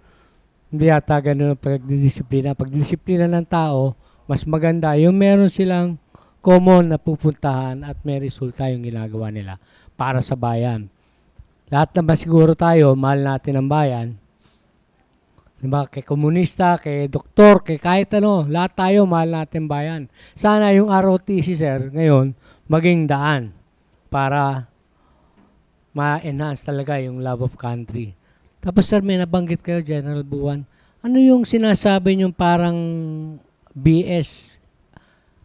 Hindi yata ganun ang pagdidisiplina. Pagdidisiplina ng tao, mas maganda yung meron silang common na pupuntahan at may resulta yung ginagawa nila para sa bayan. Lahat naman siguro tayo, mahal natin ang bayan. Diba? Kay komunista, kay doktor, kay kahit ano, lahat tayo mahal natin bayan. Sana yung ROTC, sir, ngayon, maging daan para ma-enhance talaga yung love of country. Tapos, sir, may nabanggit kayo, General Buwan. Ano yung sinasabi niyong parang BS,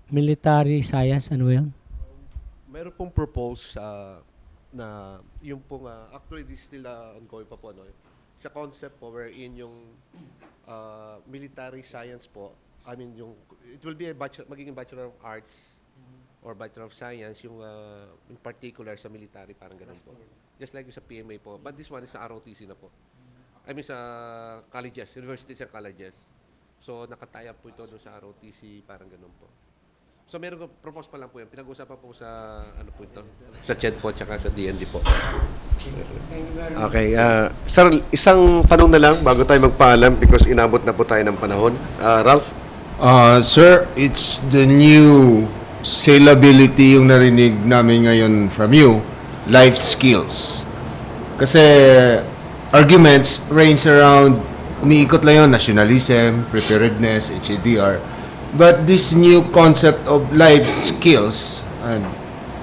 Military Science, ano yun? Meron pong propose na yung pong, actually this still ongoing pa po, no? Sa concept po wherein yung military science po, I mean yung, it will be a magiging Bachelor of Arts or Bachelor of Science, yung in particular sa military, parang ganun po. Just like yung sa PMA po. But this one is sa ROTC na po. I mean sa colleges, universities and colleges. So nakataya po ito doon sa ROTC, parang ganun po. So meron ko propose pa lang po yan. Pinag-uusapan po sa ano po ito, sa CHED po tsaka sa DND po. Okay, sir, isang tanong na lang bago tayo magpaalam because inabot na po tayo ng panahon. Ralph? Sir, it's the new salability yung narinig namin ngayon from you, life skills. Kasi arguments range around, umiikot lang yun, nationalism, preparedness, HADR. But this new concept of life skills, and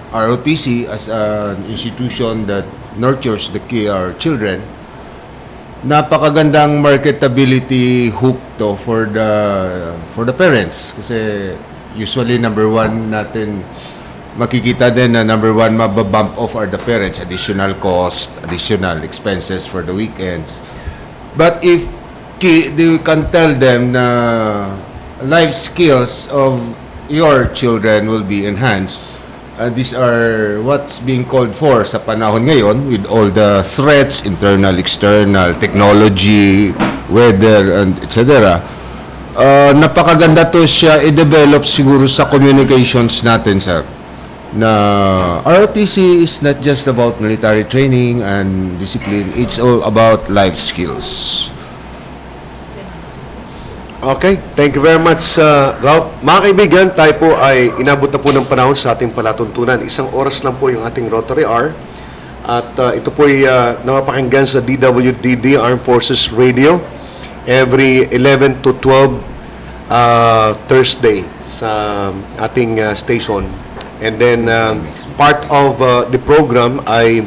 ROTC as an institution that nurtures the our children, napakagandang marketability hook to for the parents. Kasi usually number one natin makikita din na number one mababump off are the parents, additional cost, additional expenses for the weekends. But if you can tell them na life skills of your children will be enhanced, these are what's being called for sa panahon ngayon with all the threats, internal, external, technology, weather, and etc. Napakaganda to siya i-develop siguro sa communications natin, sir. Na ROTC is not just about military training and discipline. It's all about life skills. Okay, thank you very much, Ralph. Mga kaibigan, tayo po ay inabot na po ng panahon sa ating palatuntunan. 1 oras lang po yung ating Rotary Hour. At ito po ay napapakinggan sa DWDD Armed Forces Radio every 11 to 12 Thursday sa ating station. And then, part of the program ay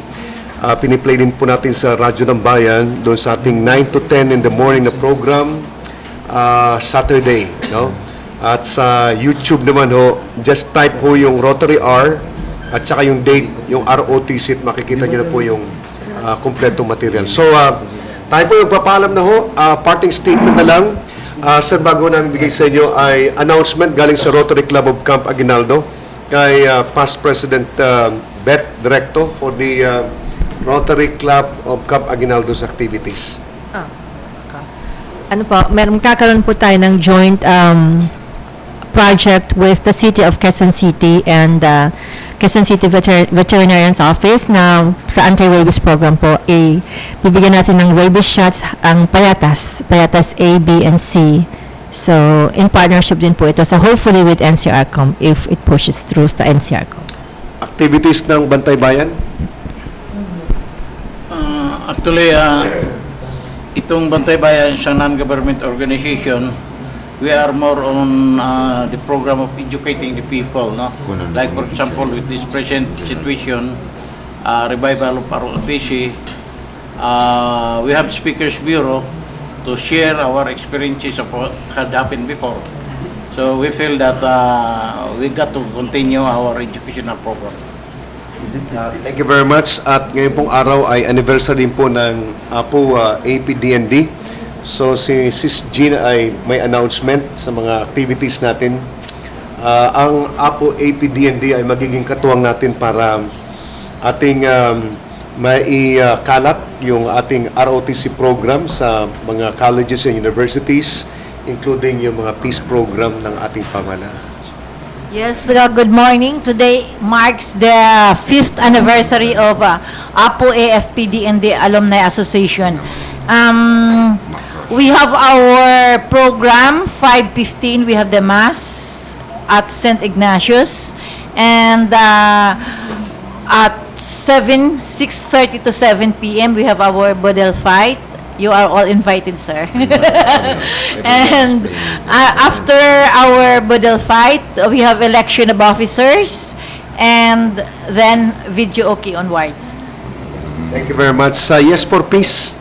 piniplay din po natin sa Radyo ng Bayan doon sa ating 9 to 10 in the morning na program Saturday, no? At sa YouTube naman ho, just type ho yung Rotary R at saka yung date, yung ROTC, at makikita niyo na po yung kompletong material. So, tayo po magpapaalam na ho. Parting statement na lang. Sir, bago namin bigay sa inyo ay announcement galing sa Rotary Club of Camp Aguinaldo kay past President Beth Directo for the Rotary Club of Camp Aguinaldo's activities. Ano po, kakaroon po tayo ng joint project with the City of Quezon City and Quezon City Veterinarian's Office na sa anti-rabies program po. Bibigyan natin ng rabies shots ang payatas A, B, and C. So, in partnership din po ito. So, hopefully with NCRCOM if it pushes through sa NCRCOM. Activities ng Bantay Bayan? Actually, itong Bantay Bayan isang non-government organization. We are more on the program of educating the people, no? Like for example, with this present situation, revival of ROTC, we have Speakers Bureau to share our experiences of what had happened before. So we feel that we got to continue our educational program. Thank you very much. At ngayon pong araw ay anniversary po ng APO APDND. So si Sis Gina ay may announcement sa mga activities natin. Ang APO APDND ay magiging katuwang natin para ating maikalat yung ating ROTC program sa mga colleges and universities, including yung mga peace program ng ating pamahalaan. Yes, good morning. Today marks the 5th anniversary of APO AFPD and the Alumni Association. We have our program, 5:15, we have the Mass at St. Ignatius. And at 6:30 to 7 p.m., we have our Bodel fight. You are all invited, sir. And after our Bodel fight, we have election of officers and then video okay onwards. Thank you very much. Yes for Peace.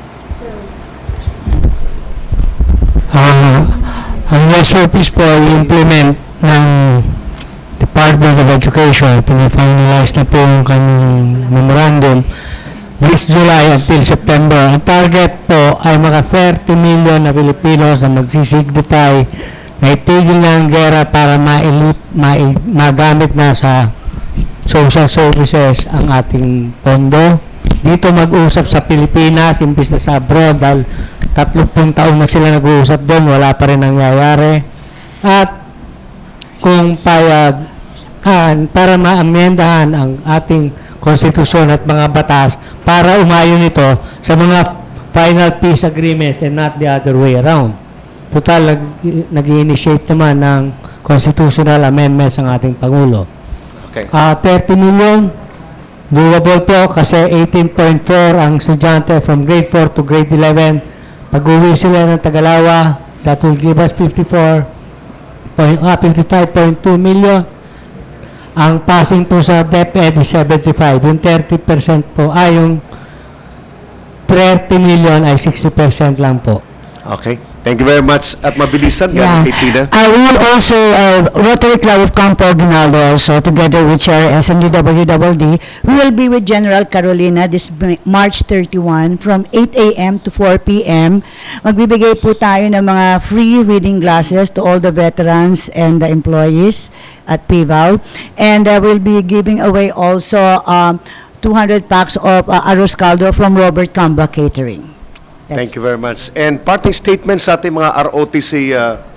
Ang Yes for Peace po ay implement ng Department of Education. Pina-finalize na po yung kanyang memorandum this July until September. Ang target po ay mga 30 million na Filipinos na magsisignify na itigil na ang gera para magamit na sa social services ang ating pondo. Dito mag-usap sa Pilipinas, imbis na sa abroad, dahil 30 taon na sila nag-uusap doon, wala pa rin nangyayari. At kung payag para maamyendahan ang ating konstitusyon at mga batas para umayon ito sa mga final peace agreements and not the other way around. Total, nag-initiate naman ng constitutional amendments ang ating Pangulo. Okay. 30 million, doable po kasi 18.4 ang estudyante from grade 4 to grade 11. Pag-uwi sila ng Tagalawa, that will give us 55.2 million. Ang passing po sa DepEd is 75. Yung 30% po, yung 30 million ay 60% lang po. Okay. Thank you very much. At mabilisan, Yeah. kay Tina. We will also, Rotary Club of Campo Aguinaldo also, together with CRS and DWWD, we will be with General Carolina this March 31 from 8 a.m. to 4 p.m. Magbibigay po tayo ng mga free reading glasses to all the veterans and the employees at PVAL. And we'll be giving away also 200 packs of arroz caldo from Robert Camba Catering. Thank you very much. And parting statement sa ating mga ROTC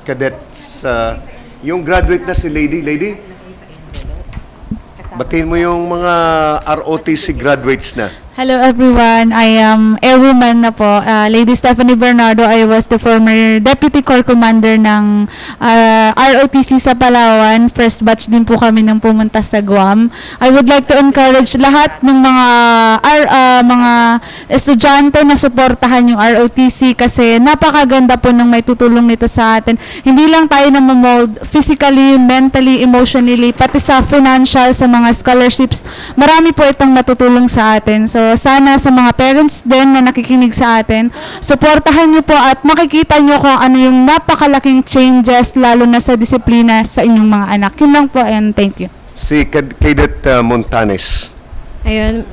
cadets. Yung graduate na si Lady. Batiin mo yung mga ROTC graduates na. Hello everyone, I am Airwoman na po. Lady Stephanie Bernardo, I was the former Deputy Corps Commander ng ROTC sa Palawan. First batch din po kami nang pumunta sa Guam. I would like to encourage lahat ng mga estudyante na suportahan yung ROTC kasi napakaganda po ng may tutulong nito sa atin. Hindi lang tayo na mamold physically, mentally, emotionally, pati sa financial, sa mga scholarships. Marami po itong matutulong sa atin. So, sana sa mga parents din na nakikinig sa atin, suportahan niyo po at makikita niyo kung ano yung napakalaking changes lalo na sa disiplina sa inyong mga anak. Yun lang po and thank you. Si Cadet Montanes. Ayun,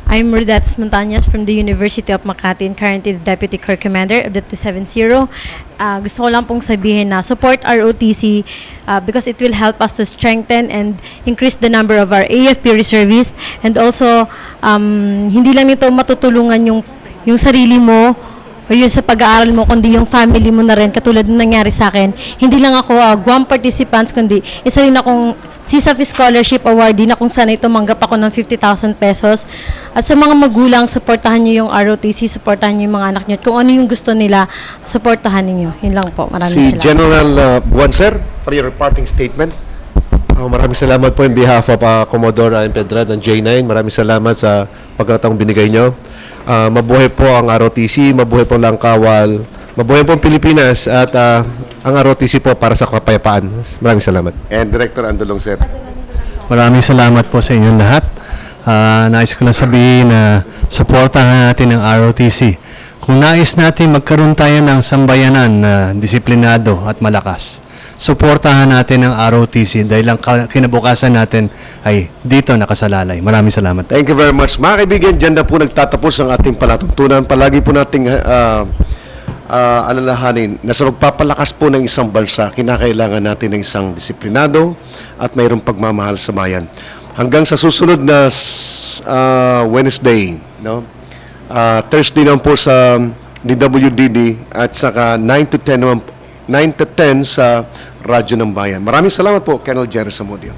I'm Rudets Montañez from the University of Makati and currently the Deputy Corps Commander of the 270. Gusto ko lang pong sabihin na support ROTC because it will help us to strengthen and increase the number of our AFP reservists, and also hindi lang nito matutulungan yung sarili mo o yun sa pag-aaral mo, kundi yung family mo na rin, katulad ng nangyari sa akin. Hindi lang ako Guam participants, kundi isa rin akong CSAF Scholarship Awardee na kung sana tumanggap ako ng 50,000 pesos. At sa mga magulang, suportahan niyo yung ROTC, suportahan niyo yung mga anak niyo. At kung ano yung gusto nila, suportahan niyo. Yun lang po. Maraming Si salamat. General Buwan, sir, for your parting statement. Maraming salamat po in behalf of Commodore Pedra ng J9. Maraming salamat sa pagkataong binigay nyo. Mabuhay po ang ROTC, mabuhay po Langkawal, mabuhay po ang Pilipinas at ang ROTC po para sa kapayapaan. Maraming salamat. And Director Andolong, sir. Maraming salamat po sa inyong lahat. Nais ko lang sabihin na supportahan natin ang ROTC. Kung nais natin magkaroon tayo ng sambayanan na disiplinado at malakas, suportahan natin ang ROTC dahil ang kinabukasan natin ay dito nakasalalay. Maraming salamat. Thank you very much. Mga kaibigan, dyan na po nagtatapos ang ating palatuntunan. Palagi po nating alalahanin na sa pagpapalakas po ng isang bansa, kinakailangan natin ng isang disiplinado at mayroong pagmamahal sa bayan. Hanggang sa susunod na Wednesday, no? Thursday naman po sa DWDD at saka 9 to 10 sa Radyo ng Bayan. Maraming salamat po, Colonel Jerry Zamudio.